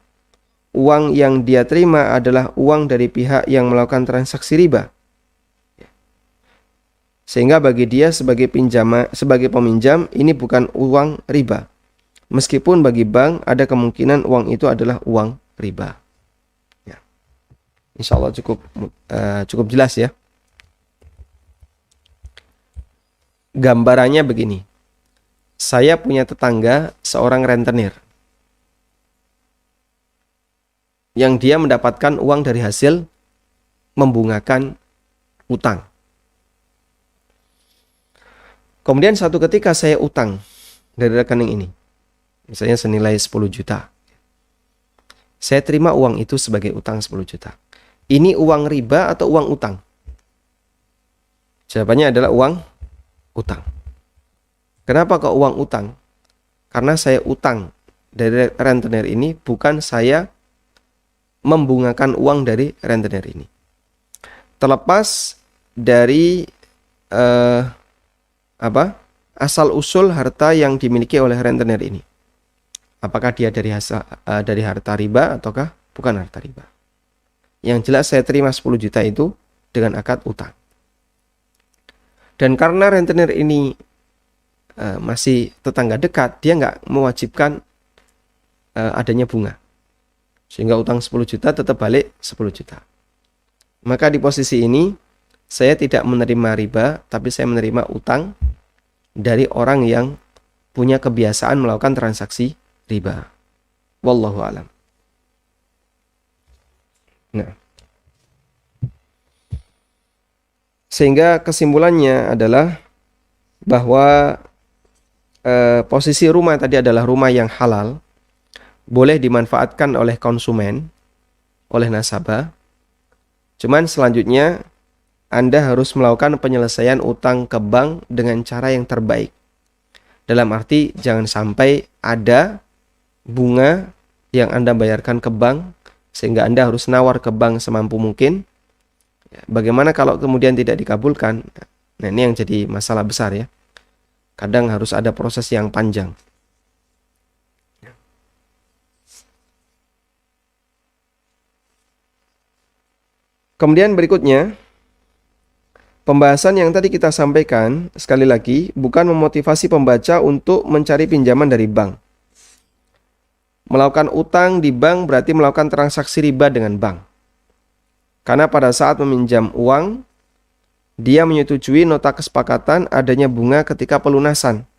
uang yang dia terima adalah uang dari pihak yang melakukan transaksi riba. Sehingga bagi dia sebagai peminjam ini bukan uang riba. Meskipun bagi bank ada kemungkinan uang itu adalah uang riba. Ya. Insya Allah cukup jelas ya. Gambarannya begini. Saya punya tetangga seorang rentenir yang dia mendapatkan uang dari hasil membungakan utang. Kemudian suatu ketika saya utang dari rekening ini. Misalnya senilai 10 juta. Saya terima uang itu sebagai utang 10 juta. Ini uang riba atau uang utang? Jawabannya adalah uang utang. Kenapa kok uang utang? Karena saya utang dari rentenir ini, bukan saya membungakan uang dari rentenir ini. Terlepas dari asal usul harta yang dimiliki oleh rentenir ini. Apakah dia dari harta riba ataukah bukan harta riba. Yang jelas saya terima 10 juta itu dengan akad utang. Dan karena rentenir ini masih tetangga dekat, dia nggak mewajibkan adanya bunga. Sehingga utang 10 juta tetap balik 10 juta. Maka di posisi ini saya tidak menerima riba, tapi saya menerima utang dari orang yang punya kebiasaan melakukan transaksi riba. Wallahu a'lam. Nah, sehingga kesimpulannya adalah bahwa posisi rumah tadi adalah rumah yang halal, boleh dimanfaatkan oleh konsumen, oleh nasabah. Cuman selanjutnya Anda harus melakukan penyelesaian utang ke bank dengan cara yang terbaik. Dalam arti jangan sampai ada bunga yang Anda bayarkan ke bank sehingga Anda harus nawar ke bank semampu mungkin. Bagaimana kalau kemudian tidak dikabulkan? Nah, ini yang jadi masalah besar ya. Kadang harus ada proses yang panjang. Kemudian berikutnya, pembahasan yang tadi kita sampaikan, sekali lagi, bukan memotivasi pembaca untuk mencari pinjaman dari bank. Melakukan utang di bank berarti melakukan transaksi riba dengan bank. Karena pada saat meminjam uang, dia menyetujui nota kesepakatan adanya bunga ketika pelunasan.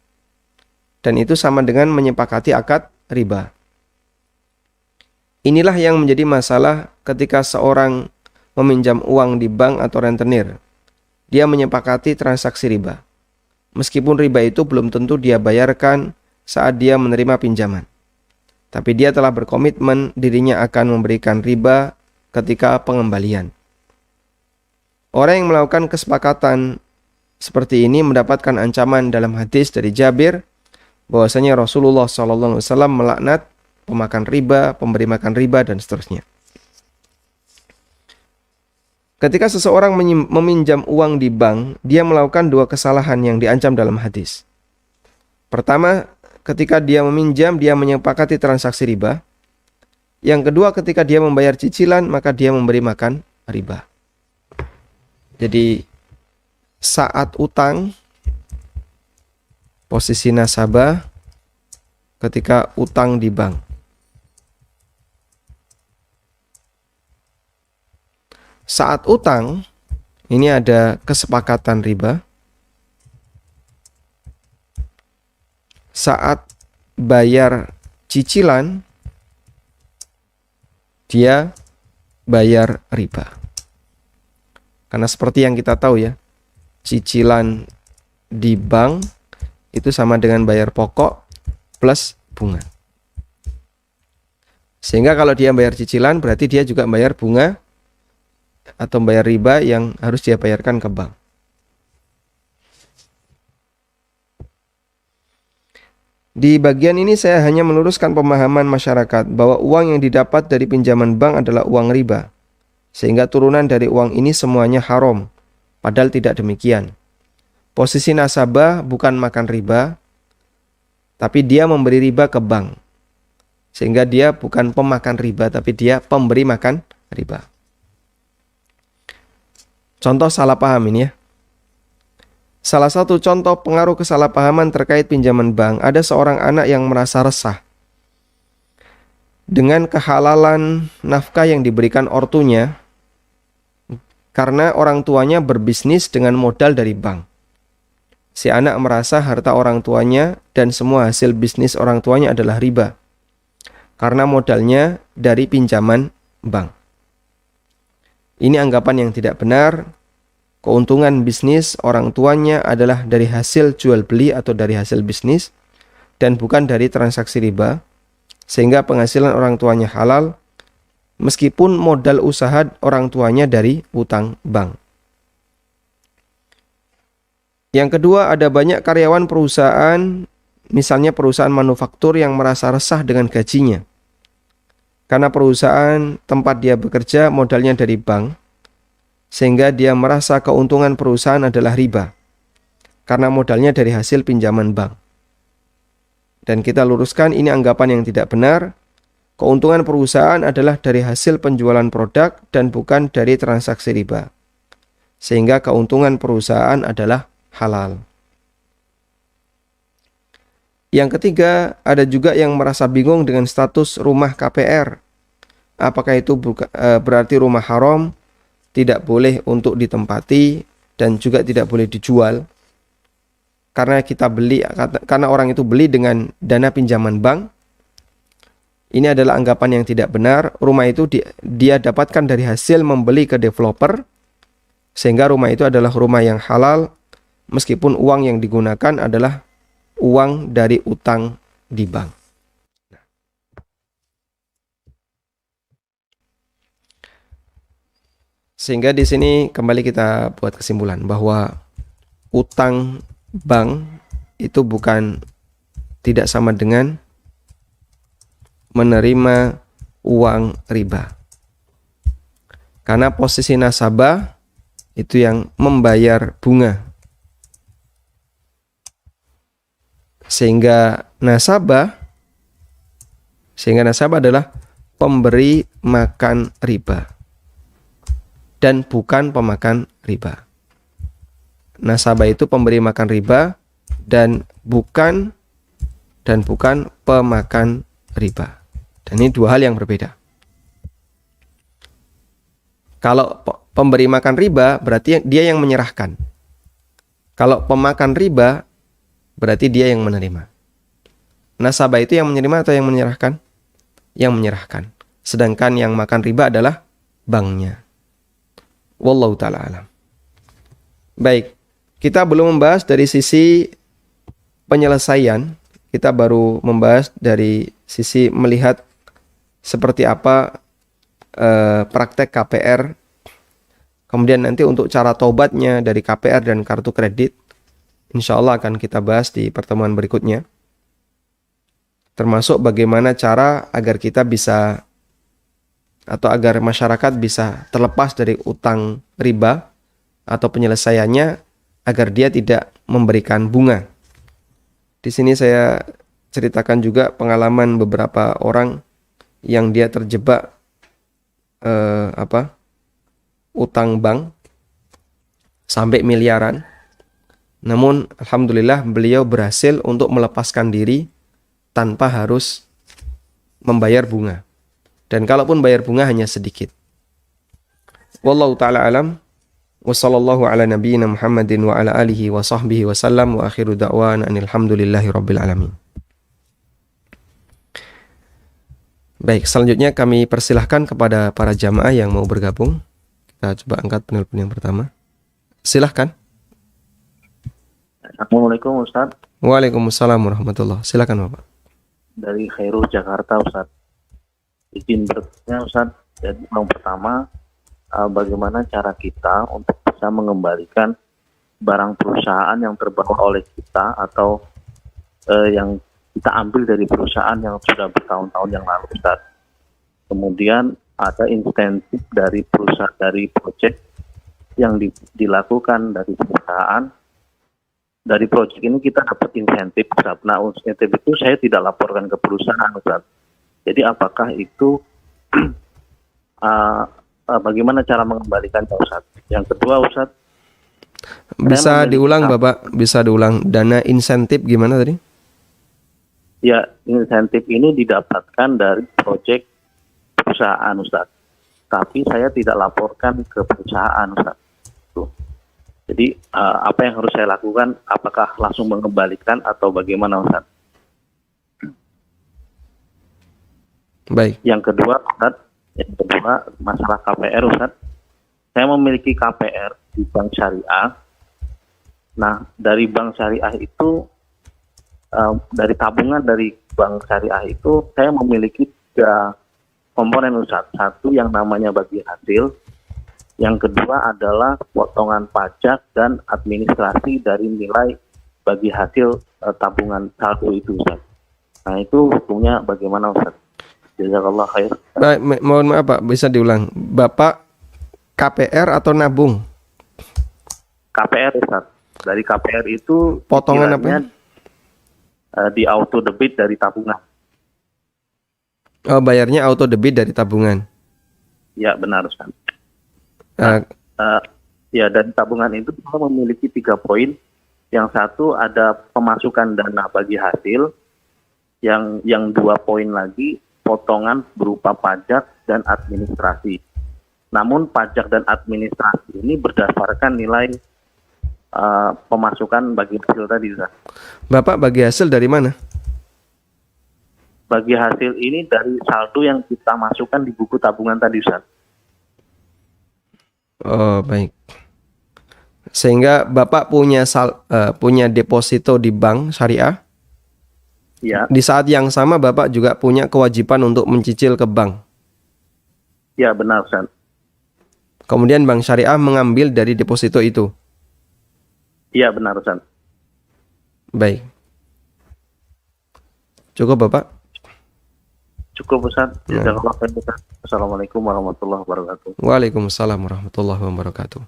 Dan itu sama dengan menyepakati akad riba. Inilah yang menjadi masalah ketika seorang meminjam uang di bank atau rentenir. Dia menyepakati transaksi riba. Meskipun riba itu belum tentu dia bayarkan saat dia menerima pinjaman. Tapi dia telah berkomitmen dirinya akan memberikan riba ketika pengembalian. Orang yang melakukan kesepakatan seperti ini mendapatkan ancaman dalam hadis dari Jabir bahwasanya Rasulullah SAW melaknat pemakan riba, pemberi makan riba, dan seterusnya. Ketika seseorang meminjam uang di bank, dia melakukan dua kesalahan yang diancam dalam hadis. Pertama, ketika dia meminjam, dia menyepakati transaksi riba. Yang kedua, ketika dia membayar cicilan, maka dia memberi makan riba. Jadi, saat utang, posisi nasabah ketika utang di bank. Saat utang, ini ada kesepakatan riba. Saat bayar cicilan, dia bayar riba. Karena seperti yang kita tahu ya, cicilan di bank itu sama dengan bayar pokok plus bunga. Sehingga kalau dia bayar cicilan, berarti dia juga bayar bunga atau bayar riba yang harus dia bayarkan ke bank. Di bagian ini saya hanya meluruskan pemahaman masyarakat bahwa uang yang didapat dari pinjaman bank adalah uang riba. Sehingga turunan dari uang ini semuanya haram. Padahal tidak demikian. Posisi nasabah bukan makan riba, tapi dia memberi riba ke bank. Sehingga dia bukan pemakan riba, tapi dia pemberi makan riba. Contoh salah paham ini ya. Salah satu contoh pengaruh kesalahpahaman terkait pinjaman bank, ada seorang anak yang merasa resah dengan kehalalan nafkah yang diberikan ortunya karena orang tuanya berbisnis dengan modal dari bank. Si anak merasa harta orang tuanya dan semua hasil bisnis orang tuanya adalah riba karena modalnya dari pinjaman bank. Ini anggapan yang tidak benar. Keuntungan bisnis orang tuanya adalah dari hasil jual beli atau dari hasil bisnis dan bukan dari transaksi riba, sehingga penghasilan orang tuanya halal meskipun modal usaha orang tuanya dari utang bank. Yang kedua, ada banyak karyawan perusahaan, misalnya perusahaan manufaktur yang merasa resah dengan gajinya. Karena perusahaan tempat dia bekerja modalnya dari bank, sehingga dia merasa keuntungan perusahaan adalah riba, karena modalnya dari hasil pinjaman bank. Dan kita luruskan ini anggapan yang tidak benar. Keuntungan perusahaan adalah dari hasil penjualan produk dan bukan dari transaksi riba. Sehingga keuntungan perusahaan adalah halal. Yang ketiga, ada juga yang merasa bingung dengan status rumah KPR. apakah itu berarti rumah haram tidak boleh untuk ditempati dan juga tidak boleh dijual karena orang itu beli dengan dana pinjaman bank? Ini adalah anggapan yang tidak benar. Rumah itu dia dapatkan dari hasil membeli ke developer, sehingga rumah itu adalah rumah yang halal meskipun uang yang digunakan adalah uang dari utang di bank. Sehingga di sini kembali kita buat kesimpulan bahwa utang bank itu tidak sama dengan menerima uang riba. Karena posisi nasabah itu yang membayar bunga. Sehingga nasabah adalah pemberi makan riba dan bukan pemakan riba. Nasabah itu pemberi makan riba dan bukan pemakan riba. Dan ini dua hal yang berbeda. Kalau pemberi makan riba berarti dia yang menyerahkan. Kalau pemakan riba berarti dia yang menerima. Nasabah itu yang menerima atau yang menyerahkan? Yang menyerahkan. Sedangkan yang makan riba adalah banknya. Wallahu ta'ala alam. Baik, kita belum membahas dari sisi penyelesaian. Kita baru membahas dari sisi melihat seperti apa praktek KPR. Kemudian nanti untuk cara taubatnya dari KPR dan kartu kredit, insya Allah akan kita bahas di pertemuan berikutnya. Termasuk bagaimana cara agar kita bisa atau agar masyarakat bisa terlepas dari utang riba atau penyelesaiannya agar dia tidak memberikan bunga. Di sini saya ceritakan juga pengalaman beberapa orang yang dia terjebak utang bank sampai miliaran. Namun alhamdulillah beliau berhasil untuk melepaskan diri tanpa harus membayar bunga. Dan kalaupun bayar bunga hanya sedikit. Wallahu ta'ala alam. Wa sallallahu ala nabiyyina Muhammadin wa ala alihi wa sahbihi wa sallam. Wa akhiru da'wana anilhamdulillahi rabbil alamin. Baik, selanjutnya kami persilahkan kepada para jamaah yang mau bergabung. Kita coba angkat penelpon yang pertama. Silahkan. Assalamualaikum Ustaz. Waalaikumsalam warahmatullahi. Silakan Bapak. Dari Khairul Jakarta Ustaz. Izin bertanya Ustaz, jadi yang pertama bagaimana cara kita untuk bisa mengembalikan barang perusahaan yang terbawa oleh kita atau yang kita ambil dari perusahaan yang sudah bertahun-tahun yang lalu Ustaz. Kemudian ada insentif dari perusahaan dari proyek yang dilakukan dari perusahaan. Dari proyek ini kita dapat insentif Ustaz. Nah, insentif itu saya tidak laporkan ke perusahaan Ustaz. Jadi apakah itu bagaimana cara mengembalikannya Ustaz? Yang kedua Ustaz, bisa diulang Bapak, bisa diulang. Dana insentif gimana tadi? Ya, insentif ini didapatkan dari proyek perusahaan Ustaz. Tapi saya tidak laporkan ke perusahaan Ustaz. Tuh. Jadi apa yang harus saya lakukan? Apakah langsung mengembalikan atau bagaimana Ustaz? Baik. Yang kedua Ustaz, masalah KPR Ustaz. Saya memiliki KPR di bank syariah. Nah, dari bank syariah itu dari tabungan dari bank syariah itu saya memiliki 3 komponen Ustaz. Satu yang namanya bagi hasil, yang kedua adalah potongan pajak dan administrasi dari nilai bagi hasil tabungan saldo itu Ustaz. Nah, itu hukumnya bagaimana Ustaz? Jazakallah khair. Baik, mohon maaf Pak, bisa diulang. Bapak KPR atau nabung? KPR Ustaz. Dari KPR itu potongan apa? Di auto debit dari tabungan. Oh, bayarnya auto debit dari tabungan. Ya, benar Ustaz. Ya, dan tabungan itu kita memiliki 3 poin. Yang satu ada pemasukan dana bagi hasil. Yang 2 poin lagi potongan berupa pajak dan administrasi. Namun pajak dan administrasi ini berdasarkan nilai pemasukan bagi hasil tadi, Ustaz. Bapak bagi hasil dari mana? Bagi hasil ini dari saldo yang kita masukkan di buku tabungan tadi, Ustaz. Oh, baik. Sehingga Bapak punya deposito di bank syariah. Ya, Di saat yang sama Bapak juga punya kewajiban untuk mencicil ke bank. ya benar, Ustaz. Kemudian bank syariah mengambil dari deposito itu. Iya benar, Ustaz. Baik. Cukup Bapak? Cukup, Ustaz. Ya. Jazakallah khair, Ustaz. Assalamualaikum warahmatullahi wabarakatuh. Waalaikumsalam warahmatullahi wabarakatuh.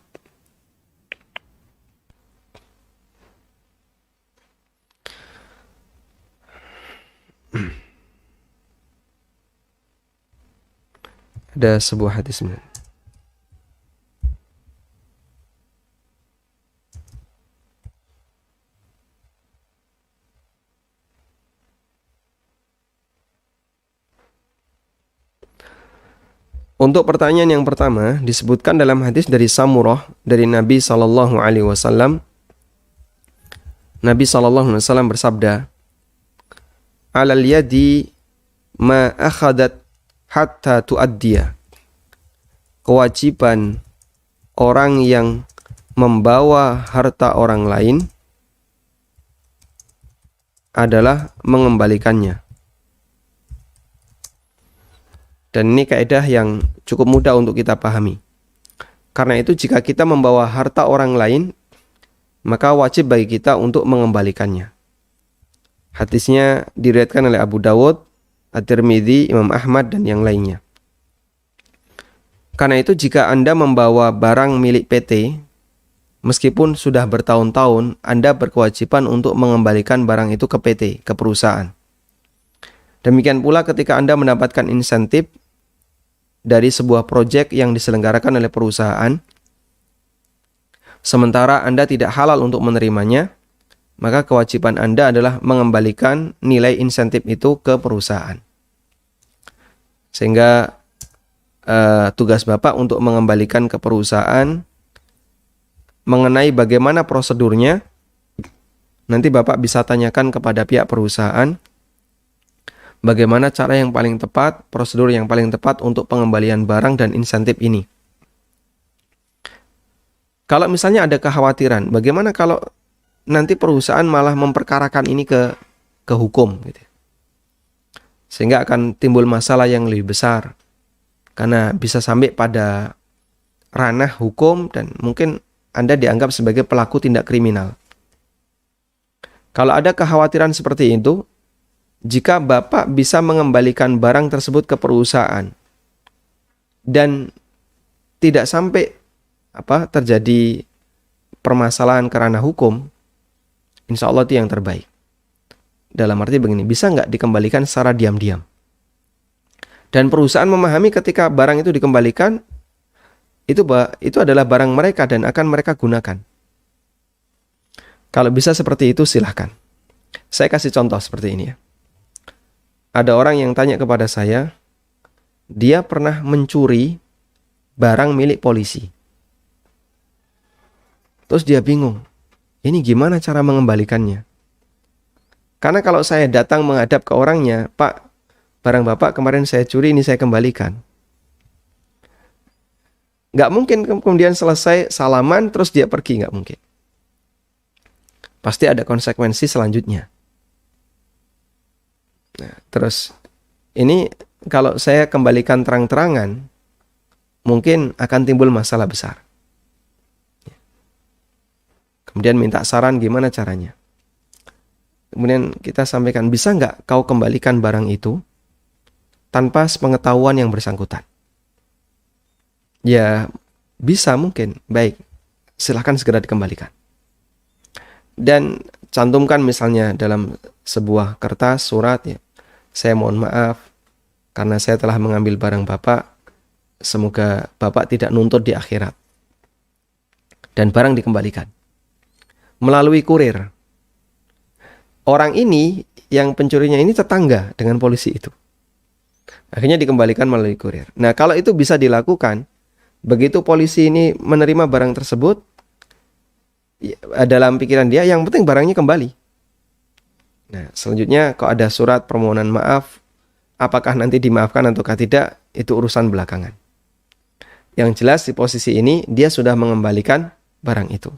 Ada sebuah hadis. Untuk pertanyaan yang pertama disebutkan dalam hadis dari Samurah dari Nabi sallallahu alaihi wasallam. Nabi sallallahu alaihi wasallam bersabda, "Alal yadi ma akhadat hatta tuaddiya." Kewajiban orang yang membawa harta orang lain adalah mengembalikannya. Dan ini kaidah yang cukup mudah untuk kita pahami. Karena itu jika kita membawa harta orang lain, maka wajib bagi kita untuk mengembalikannya. Hadisnya diriwayatkan oleh Abu Dawud, At-Tirmidzi, Imam Ahmad, dan yang lainnya. Karena itu jika Anda membawa barang milik PT, meskipun sudah bertahun-tahun, Anda berkewajiban untuk mengembalikan barang itu ke PT, ke perusahaan. Demikian pula ketika Anda mendapatkan insentif dari sebuah proyek yang diselenggarakan oleh perusahaan, sementara Anda tidak halal untuk menerimanya, maka kewajiban Anda adalah mengembalikan nilai insentif itu ke perusahaan. Sehingga tugas Bapak untuk mengembalikan ke perusahaan mengenai bagaimana prosedurnya, nanti Bapak bisa tanyakan kepada pihak perusahaan bagaimana cara yang paling tepat, prosedur yang paling tepat untuk pengembalian barang dan insentif ini. Kalau misalnya ada kekhawatiran, bagaimana kalau nanti perusahaan malah memperkarakan ini ke hukum, gitu. Sehingga akan timbul masalah yang lebih besar. Karena bisa sampai pada ranah hukum dan mungkin Anda dianggap sebagai pelaku tindak kriminal. Kalau ada kekhawatiran seperti itu, jika Bapak bisa mengembalikan barang tersebut ke perusahaan dan tidak sampai terjadi permasalahan kerana hukum, insya Allah itu yang terbaik. Dalam arti begini, bisa nggak dikembalikan secara diam-diam? Dan perusahaan memahami ketika barang itu dikembalikan, itu adalah barang mereka dan akan mereka gunakan. Kalau bisa seperti itu silahkan. Saya kasih contoh seperti ini ya. Ada orang yang tanya kepada saya, dia pernah mencuri barang milik polisi. Terus dia bingung, ini gimana cara mengembalikannya? Karena kalau saya datang menghadap ke orangnya, Pak, barang Bapak kemarin saya curi, ini saya kembalikan. Nggak mungkin kemudian selesai salaman, terus dia pergi, nggak mungkin. Pasti ada konsekuensi selanjutnya. Nah, terus ini kalau saya kembalikan terang-terangan, mungkin akan timbul masalah besar. Kemudian minta saran gimana caranya. Kemudian kita sampaikan, bisa nggak kau kembalikan barang itu tanpa sepengetahuan yang bersangkutan? Ya, bisa mungkin. Baik, silahkan segera dikembalikan. Dan cantumkan misalnya dalam sebuah kertas, surat ya. Saya mohon maaf karena saya telah mengambil barang Bapak. Semoga Bapak tidak nuntut di akhirat. Dan barang dikembalikan melalui kurir. Orang ini yang pencurinya ini tetangga dengan polisi itu. Akhirnya dikembalikan melalui kurir. Nah, kalau itu bisa dilakukan, begitu polisi ini menerima barang tersebut, dalam pikiran dia yang penting barangnya kembali. Nah, selanjutnya kalau ada surat permohonan maaf, apakah nanti dimaafkan ataukah tidak, itu urusan belakangan. Yang jelas di posisi ini dia sudah mengembalikan barang itu.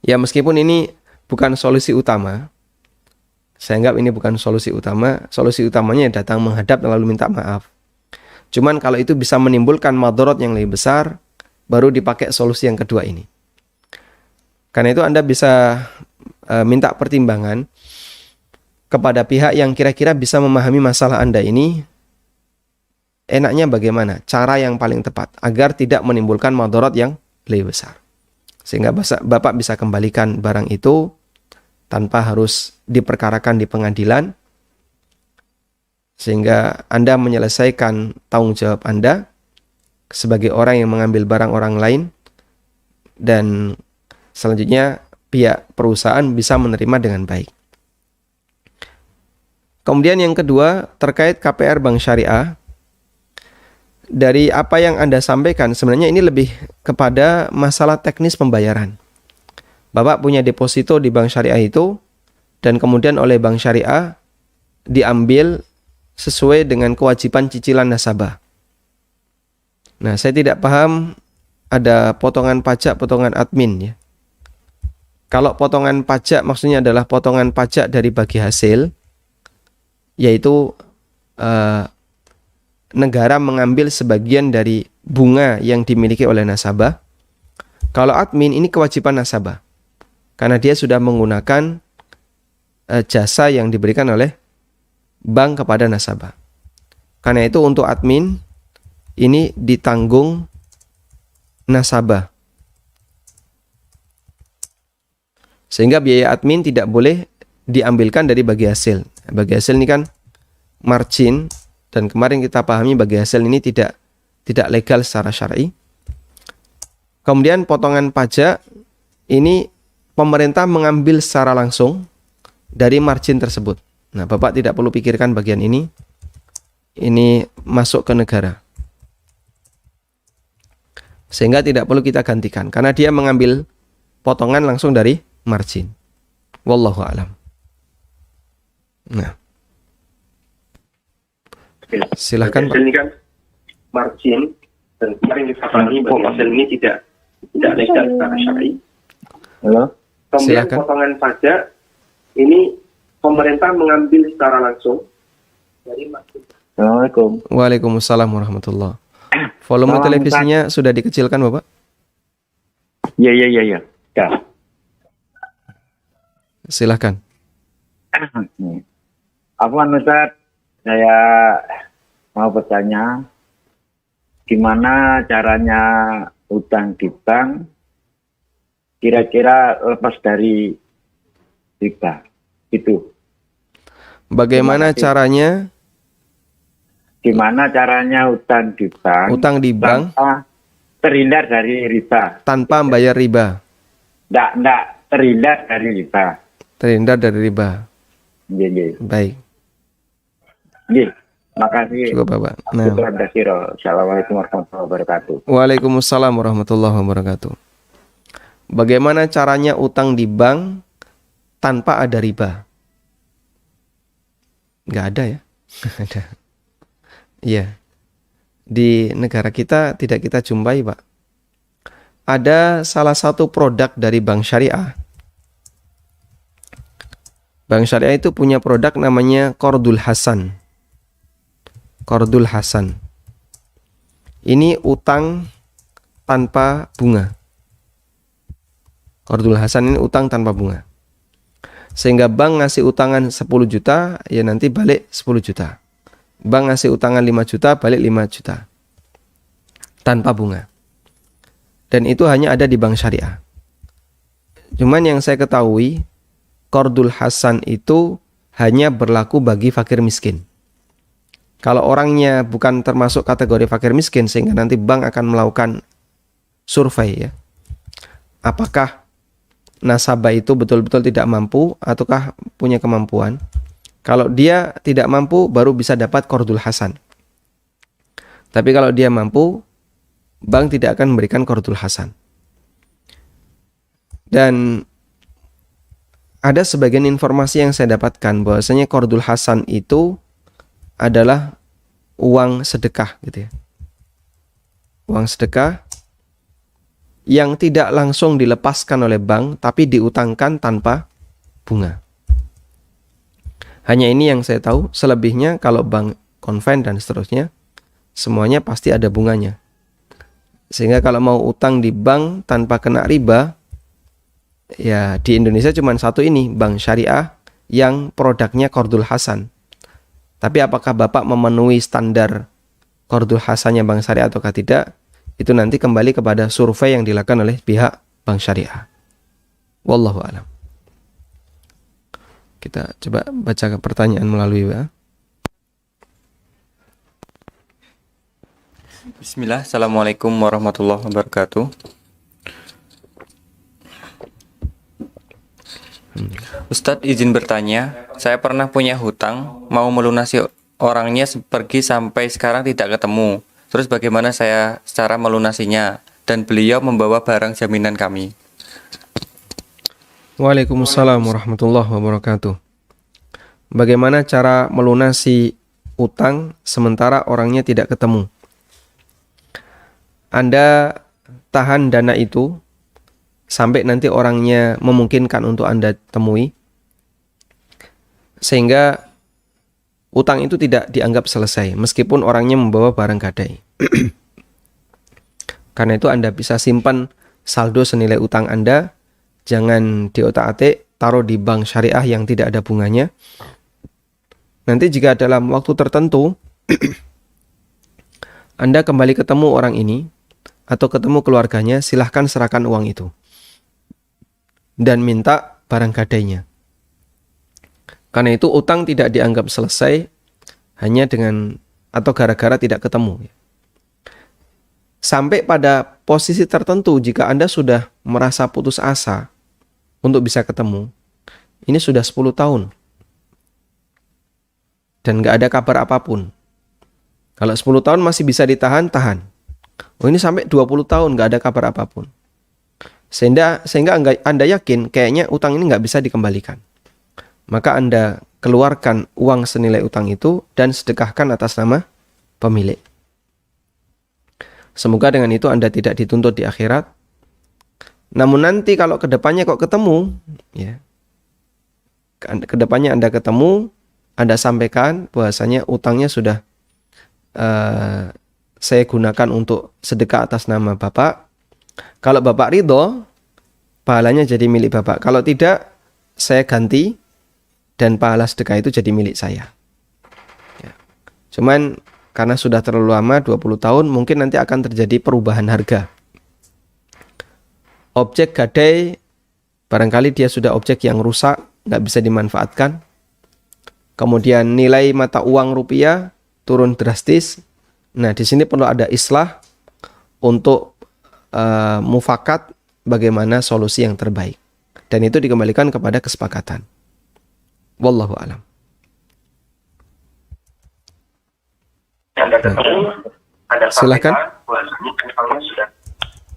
Ya, meskipun ini bukan solusi utama, saya anggap ini bukan solusi utama. Solusi utamanya datang menghadap lalu minta maaf. Cuman kalau itu bisa menimbulkan madharat yang lebih besar, baru dipakai solusi yang kedua ini. Karena itu Anda bisa minta pertimbangan kepada pihak yang kira-kira bisa memahami masalah Anda ini, enaknya bagaimana, cara yang paling tepat agar tidak menimbulkan madharat yang lebih besar. Sehingga Bapak bisa kembalikan barang itu tanpa harus diperkarakan di pengadilan, sehingga Anda menyelesaikan tanggung jawab Anda sebagai orang yang mengambil barang orang lain, dan selanjutnya pihak perusahaan bisa menerima dengan baik. Kemudian yang kedua, terkait KPR Bank Syariah. Dari apa yang Anda sampaikan, sebenarnya ini lebih kepada masalah teknis pembayaran. Bapak punya deposito di Bank Syariah itu, dan kemudian oleh Bank Syariah diambil sesuai dengan kewajiban cicilan nasabah. Nah, saya tidak paham ada potongan pajak, potongan admin ya. Kalau potongan pajak maksudnya adalah potongan pajak dari bagi hasil, yaitu negara mengambil sebagian dari bunga yang dimiliki oleh nasabah. Kalau admin ini kewajiban nasabah, karena dia sudah menggunakan jasa yang diberikan oleh bank kepada nasabah. Karena itu untuk admin ini ditanggung nasabah. Sehingga biaya admin tidak boleh diambilkan dari bagi hasil. Bagi hasil ini kan margin, dan kemarin kita pahami bagi hasil ini tidak legal secara syar'i. Kemudian potongan pajak ini pemerintah mengambil secara langsung dari margin tersebut. Nah, Bapak tidak perlu pikirkan bagian ini. Ini masuk ke negara. Sehingga tidak perlu kita gantikan karena dia mengambil potongan langsung dari margin. Wallahu a'lam. Nah, silahkan Pak. Ini kan margin, dan kemarin kita pahami bahwa hasil ini tidak legal secara syar'i. Halo? Kemudian Silakan. potongan pajak ini pemerintah mengambil secara langsung dari margin. Assalamualaikum. Waalaikumsalam warahmatullahi. Volume Salam, televisinya sudah dikecilkan, Bapak? Iya. Ya. Silahkan. Afwan Ustaz, saya mau bertanya, gimana caranya utang di bank kira-kira lepas dari riba? Itu. Bagaimana caranya Gimana caranya utang di bank? utang di bank tanpa terhindar dari riba. tanpa membayar riba? Nggak terhindar dari riba. Terhindar dari riba. Iya. Baik, Makasih. cukup Bapak. Nah, Assalamualaikum warahmatullahi wabarakatuh. Waalaikumsalam warahmatullahi wabarakatuh. Bagaimana caranya utang di bank tanpa ada riba? Nggak ada ya? Ada. Iya. Di negara kita tidak kita jumpai, Pak. Ada salah satu produk dari Bank Syariah. Bank Syariah itu punya produk namanya Qardul Hasan. Qardul Hasan. Ini utang tanpa bunga. Qardul Hasan ini utang tanpa bunga. Sehingga bank ngasih utangan 10 juta, ya nanti balik 10 juta. Bank ngasih utangan 5 juta, balik 5 juta. Tanpa bunga. Dan itu hanya ada di Bank Syariah. Cuman yang saya ketahui, Qardul Hasan itu hanya berlaku bagi fakir miskin. Kalau orangnya bukan termasuk kategori fakir miskin, sehingga nanti bank akan melakukan survei ya. Apakah nasabah itu betul-betul tidak mampu ataukah punya kemampuan? Kalau dia tidak mampu, baru bisa dapat qardul hasan. Tapi kalau dia mampu, bank tidak akan memberikan qardul hasan. Dan ada sebagian informasi yang saya dapatkan bahwasanya qardul hasan itu adalah uang sedekah gitu ya. Uang sedekah yang tidak langsung dilepaskan oleh bank tapi diutangkan tanpa bunga. Hanya ini yang saya tahu, selebihnya kalau bank konven dan seterusnya semuanya pasti ada bunganya. Sehingga kalau mau utang di bank tanpa kena riba, ya di Indonesia cuma satu ini, bank syariah yang produknya qardul hasan. Tapi apakah Bapak memenuhi standar qardul hasannya bank syariah ataukah tidak? Itu nanti kembali kepada survei yang dilakukan oleh pihak bank syariah. Wallahu a'lam. Kita coba baca pertanyaan melalui WA. Bismillah, Assalamualaikum warahmatullahi wabarakatuh. Ustadz izin bertanya, saya pernah punya hutang, mau melunasi orangnya pergi sampai sekarang tidak ketemu. Terus bagaimana saya cara melunasinya? Dan beliau membawa barang jaminan kami. Waalaikumsalam warahmatullahi wabarakatuh. Bagaimana cara melunasi utang sementara orangnya tidak ketemu? Anda tahan dana itu sampai nanti orangnya memungkinkan untuk Anda temui, sehingga utang itu tidak dianggap selesai meskipun orangnya membawa barang gadai. Karena itu Anda bisa simpan saldo senilai utang Anda, jangan diotak-atik, taruh di bank syariah yang tidak ada bunganya. Nanti jika dalam waktu tertentu Anda kembali ketemu orang ini atau ketemu keluarganya, silahkan serahkan uang itu dan minta barang gadainya. Karena itu utang tidak dianggap selesai hanya dengan atau gara-gara tidak ketemu. Sampai pada posisi tertentu jika Anda sudah merasa putus asa untuk bisa ketemu, ini sudah 10 tahun dan nggak ada kabar apapun. Kalau 10 tahun masih bisa ditahan, tahan. Oh, ini sampai 20 tahun nggak ada kabar apapun. Sehingga Anda yakin kayaknya utang ini nggak bisa dikembalikan. Maka Anda keluarkan uang senilai utang itu dan sedekahkan atas nama pemilik. Semoga dengan itu Anda tidak dituntut di akhirat. Namun nanti kalau kedepannya kok ketemu, ya, kedepannya Anda ketemu, Anda sampaikan bahwasanya utangnya sudah saya gunakan untuk sedekah atas nama Bapak. Kalau Bapak ridho, pahalanya jadi milik Bapak. Kalau tidak, saya ganti dan pahala sedekah itu jadi milik saya. Ya. Cuman karena sudah terlalu lama, 20 tahun, mungkin nanti akan terjadi perubahan harga. Objek gadai, barangkali dia sudah objek yang rusak, nggak bisa dimanfaatkan. Kemudian nilai mata uang rupiah turun drastis. Nah, di sini perlu ada islah untuk mufakat bagaimana solusi yang terbaik. Dan itu dikembalikan kepada kesepakatan. Wallahu a'lam. Silakan.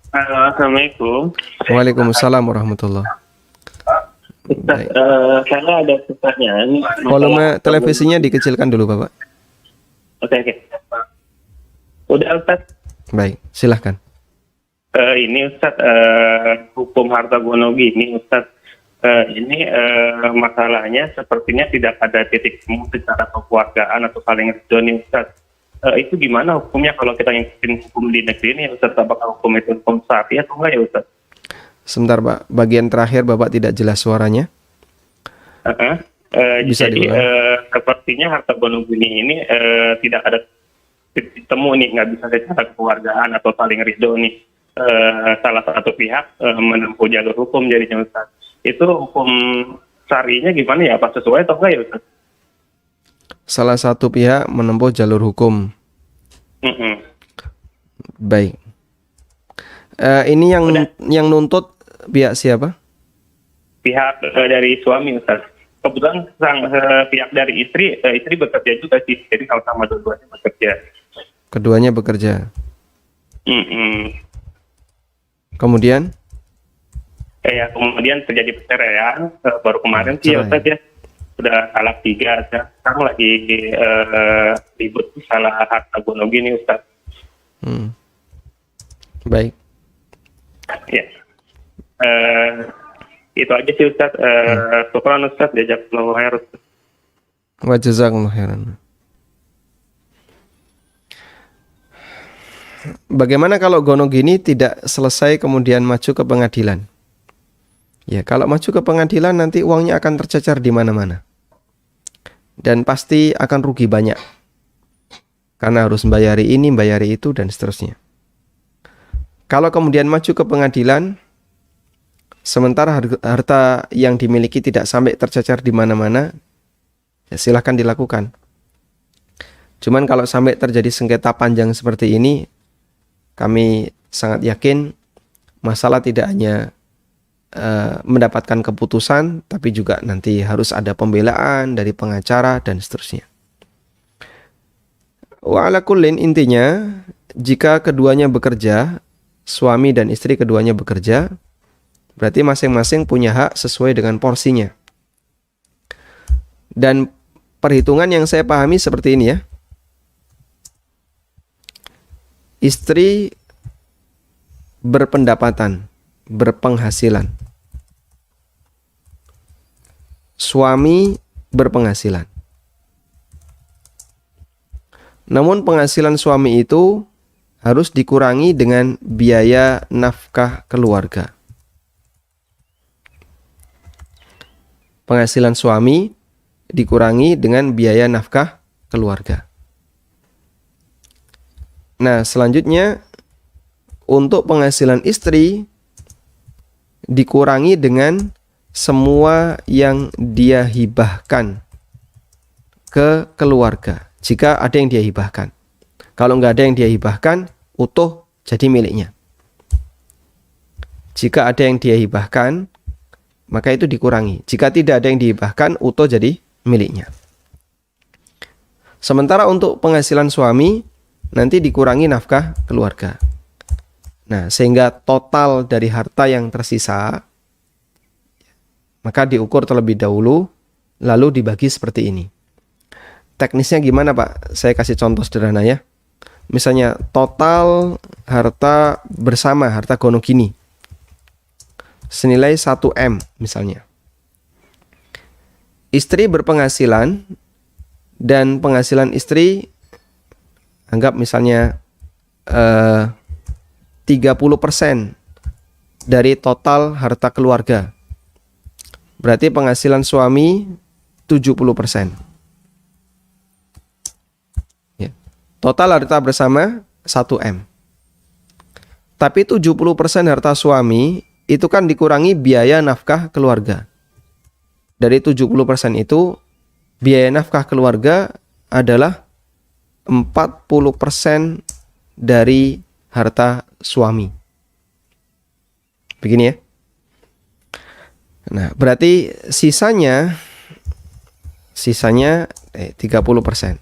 Assalamualaikum. Waalaikumsalam warahmatullahi. Baik. Saya ada pertanyaan. Volume televisinya dikecilkan dulu, Bapak. Oke. Udah, Ustaz. Baik, silahkan. Ini Ustaz, hukum harta gono gini, Ustaz. Ini masalahnya sepertinya tidak ada titik temu secara kekeluargaan atau saling ridho nih, Ustaz. Itu gimana hukumnya kalau kita ngikutin hukum di negeri ini, Ustaz? Apakah hukum itu hukum syari atau enggak ya, Ustaz? Sebentar, Pak. Bagian terakhir Bapak tidak jelas suaranya. Bisa jadi diulang. sepertinya harta gono gini ini tidak ada titik temu nih, nggak bisa secara kekeluargaan atau saling ridho nih. Salah satu pihak menempuh jalur hukum jadinya, Ustaz. Itu hukum syarinya gimana ya? Apa sesuai atau enggak ya, Ustaz? Salah satu pihak menempuh jalur hukum. Baik. Ini yang nuntut pihak siapa? Pihak dari suami, Ustaz. kebetulan pihak dari istri bekerja juga sih, jadi sama dua-duanya bekerja. Keduanya bekerja. Mm-mm. Kemudian? Ya, kemudian terjadi perceraian, baru kemarin sih ya Cerai. Ustaz ya, sudah talak 3 ya. Sekarang lagi ribut masalah harta gono gini Ustaz. Baik. Ya. Itu aja sih Ustaz. Syukran Ustaz, jazakallahu khair Ustaz. Wa jazakumullah khairan. Bagaimana kalau gono gini tidak selesai kemudian maju ke pengadilan? Ya, kalau maju ke pengadilan nanti uangnya akan tercecer di mana-mana. Dan pasti akan rugi banyak. Karena harus membayari ini, membayari itu, dan seterusnya. Kalau kemudian maju ke pengadilan, sementara harta yang dimiliki tidak sampai tercecer di mana-mana, ya silahkan dilakukan. Cuman kalau sampai terjadi sengketa panjang seperti ini, kami sangat yakin masalah tidak hanya mendapatkan keputusan, tapi juga nanti harus ada pembelaan dari pengacara dan seterusnya. Wa ala kullin, intinya jika keduanya bekerja, suami dan istri keduanya bekerja, berarti masing-masing punya hak sesuai dengan porsinya. Dan perhitungan yang saya pahami seperti ini ya. Istri berpendapatan, berpenghasilan. Suami berpenghasilan. Namun penghasilan suami itu harus dikurangi dengan biaya nafkah keluarga. Penghasilan suami dikurangi dengan biaya nafkah keluarga. Nah, selanjutnya untuk penghasilan istri dikurangi dengan semua yang dia hibahkan ke keluarga. Jika ada yang dia hibahkan. Kalau nggak ada yang dia hibahkan, utuh jadi miliknya. Jika ada yang dia hibahkan, maka itu dikurangi. Jika tidak ada yang dihibahkan, utuh jadi miliknya. Sementara untuk penghasilan suami, nanti dikurangi nafkah keluarga. Nah, sehingga total dari harta yang tersisa, maka diukur terlebih dahulu, lalu dibagi seperti ini. Teknisnya gimana Pak? Saya kasih contoh sederhana ya. Misalnya total harta bersama, harta gono gini, senilai 1M misalnya. Istri berpenghasilan dan penghasilan istri anggap misalnya 30% dari total harta keluarga. Berarti penghasilan suami 70%. Ya. Total harta bersama 1M. Tapi 70% harta suami itu kan dikurangi biaya nafkah keluarga. Dari 70% itu, biaya nafkah keluarga adalah 40% dari harta suami. Begini ya. Nah, berarti sisanya 30%.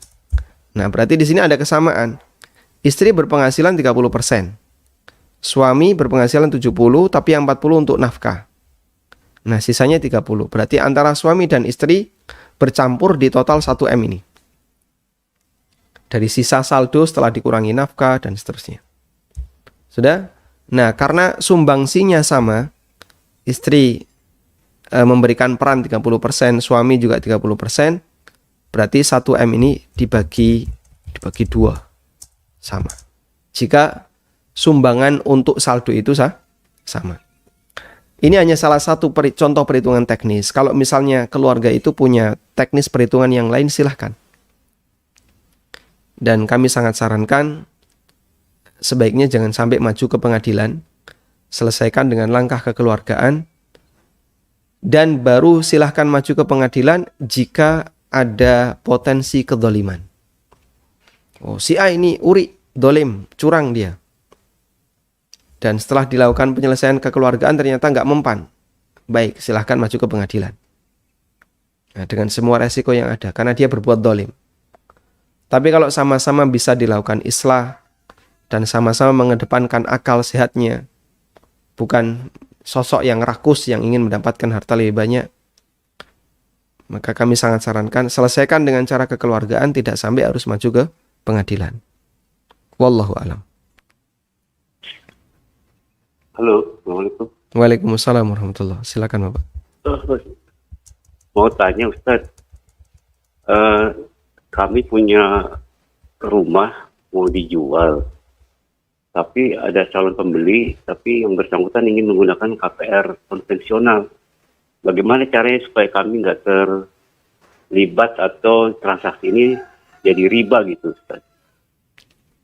Nah, berarti di sini ada kesamaan. Istri berpenghasilan 30%. Suami berpenghasilan 70, tapi yang 40 untuk nafkah. Nah, sisanya 30. Berarti antara suami dan istri bercampur di total 1M ini. Dari sisa saldo setelah dikurangi nafkah dan seterusnya. Sudah? Nah, karena sumbangsinya sama, istri memberikan peran 30%, suami juga 30%, berarti 1M ini dibagi 2. Sama. Jika sumbangan untuk saldo itu sama. Ini hanya salah satu contoh perhitungan teknis. Kalau misalnya keluarga itu punya teknis perhitungan yang lain, silahkan. Dan kami sangat sarankan sebaiknya jangan sampai maju ke pengadilan. Selesaikan dengan langkah kekeluargaan. Dan baru silahkan maju ke pengadilan jika ada potensi kedzaliman. Oh, si A ini uri, dolim, curang dia. Dan setelah dilakukan penyelesaian kekeluargaan ternyata nggak mempan. Baik, silahkan maju ke pengadilan. dengan semua resiko yang ada, karena dia berbuat dolim. Tapi kalau sama-sama bisa dilakukan islah, dan sama-sama mengedepankan akal sehatnya, bukan sosok yang rakus yang ingin mendapatkan harta lebih banyak, maka kami sangat sarankan selesaikan dengan cara kekeluargaan, tidak sampai harus maju ke pengadilan. Wallahu alam. Halo, Assalamualaikum. Waalaikumsalam warahmatullahi. Silakan Bapak. Mau tanya Ustadz, kami punya rumah mau dijual, tapi ada calon pembeli, tapi yang bersangkutan ingin menggunakan KPR konvensional. Bagaimana caranya supaya kami nggak terlibat atau transaksi ini jadi riba gitu, Ustaz?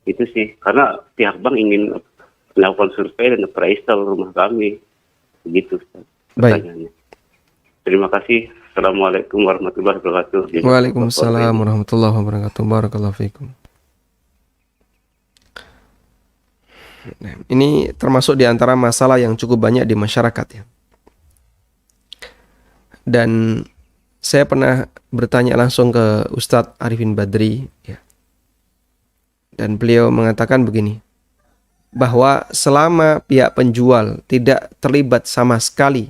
Itu sih, karena pihak bank ingin melakukan survei dan appraisal rumah kami. Begitu, Ustaz. Baik. Pertanyaannya. Terima kasih. Assalamualaikum warahmatullahi wabarakatuh. Waalaikumsalam warahmatullahi wabarakatuh. Barakallahu fikum. Nah, ini termasuk di antara masalah yang cukup banyak di masyarakat ya. Dan saya pernah bertanya langsung ke Ustadz Arifin Badri ya. Dan beliau mengatakan begini, bahwa selama pihak penjual tidak terlibat sama sekali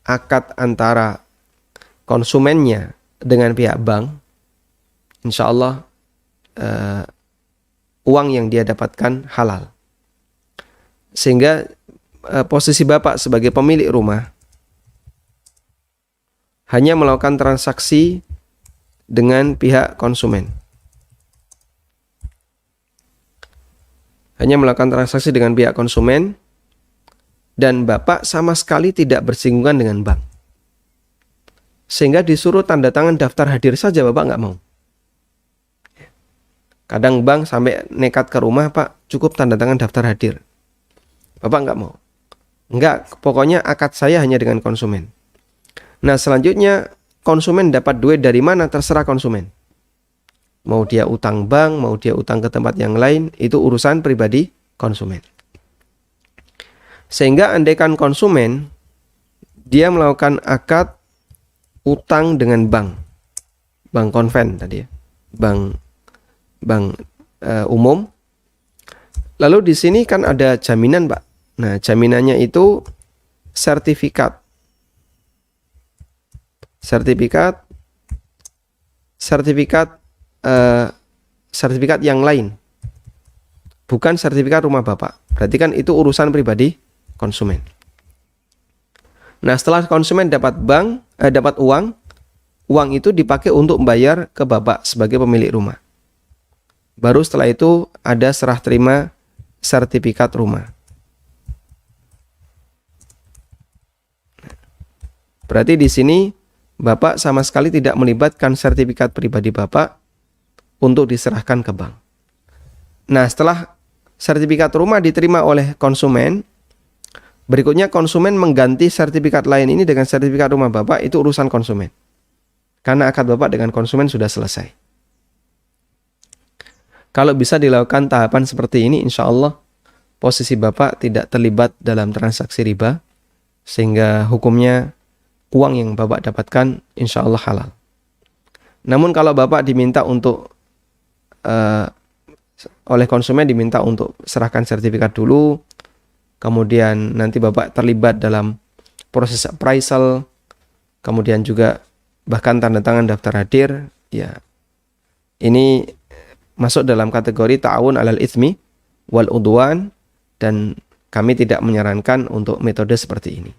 akad antara konsumennya dengan pihak bank, insya Allah uang yang dia dapatkan halal. Sehingga posisi Bapak sebagai pemilik rumah hanya melakukan transaksi dengan pihak konsumen. Hanya melakukan transaksi dengan pihak konsumen, dan Bapak sama sekali tidak bersinggungan dengan bank. Sehingga disuruh tanda tangan daftar hadir saja Bapak nggak mau. Kadang bank sampai nekat ke rumah, Pak, cukup tanda tangan daftar hadir. Bapak nggak mau. Enggak, pokoknya akad saya hanya dengan konsumen. Nah, selanjutnya konsumen dapat duit dari mana terserah konsumen. Mau dia utang bank, mau dia utang ke tempat yang lain, itu urusan pribadi konsumen. Sehingga andaikan konsumen dia melakukan akad utang dengan bank konven tadi ya, bank umum. Lalu di sini kan ada jaminan, Pak. Nah, jaminannya itu sertifikat yang lain, bukan sertifikat rumah Bapak. Berarti kan itu urusan pribadi konsumen. Nah, setelah konsumen dapat uang itu dipakai untuk membayar ke Bapak sebagai pemilik rumah. Baru setelah itu ada serah terima sertifikat rumah. Berarti di sini Bapak sama sekali tidak melibatkan sertifikat pribadi Bapak untuk diserahkan ke bank. Nah, setelah sertifikat rumah diterima oleh konsumen, berikutnya konsumen mengganti sertifikat lain ini dengan sertifikat rumah Bapak, itu urusan konsumen. Karena akad Bapak dengan konsumen sudah selesai. Kalau bisa dilakukan tahapan seperti ini, insya Allah posisi Bapak tidak terlibat dalam transaksi riba, sehingga hukumnya uang yang Bapak dapatkan insya Allah halal. Namun kalau Bapak diminta untuk oleh konsumen diminta untuk serahkan sertifikat dulu, kemudian nanti Bapak terlibat dalam proses appraisal, kemudian juga bahkan tanda tangan daftar hadir, ya ini masuk dalam kategori ta'awun 'alal itsmi wal udwan, dan kami tidak menyarankan untuk metode seperti ini.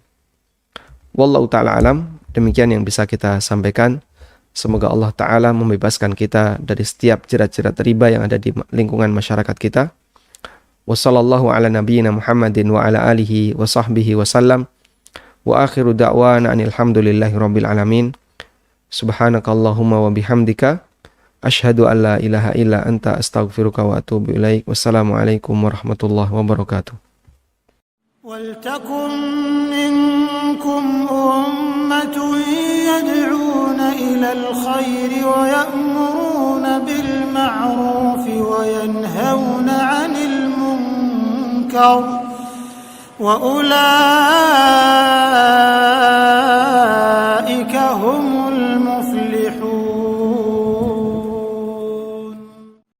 Wallahu ta'ala alam, demikian yang bisa kita sampaikan. Semoga Allah Ta'ala membebaskan kita dari setiap jerat-jerat riba yang ada di lingkungan masyarakat kita. Wassallallahu ala nabiyyina Muhammadin wa ala alihi wa sahbihi wa sallam. Wa akhiru da'wana anilhamdulillahi rabbil alamin. Subhanakallahumma wa bihamdika asyhadu an la ilaha illa anta astaghfiruka wa atubu ilaik. Wassalamualaikum warahmatullahi wabarakatuh. ولتكن منكم أمة يدعون إلى الخير ويأمرون بالمعروف وينهون عن المنكر وأولئك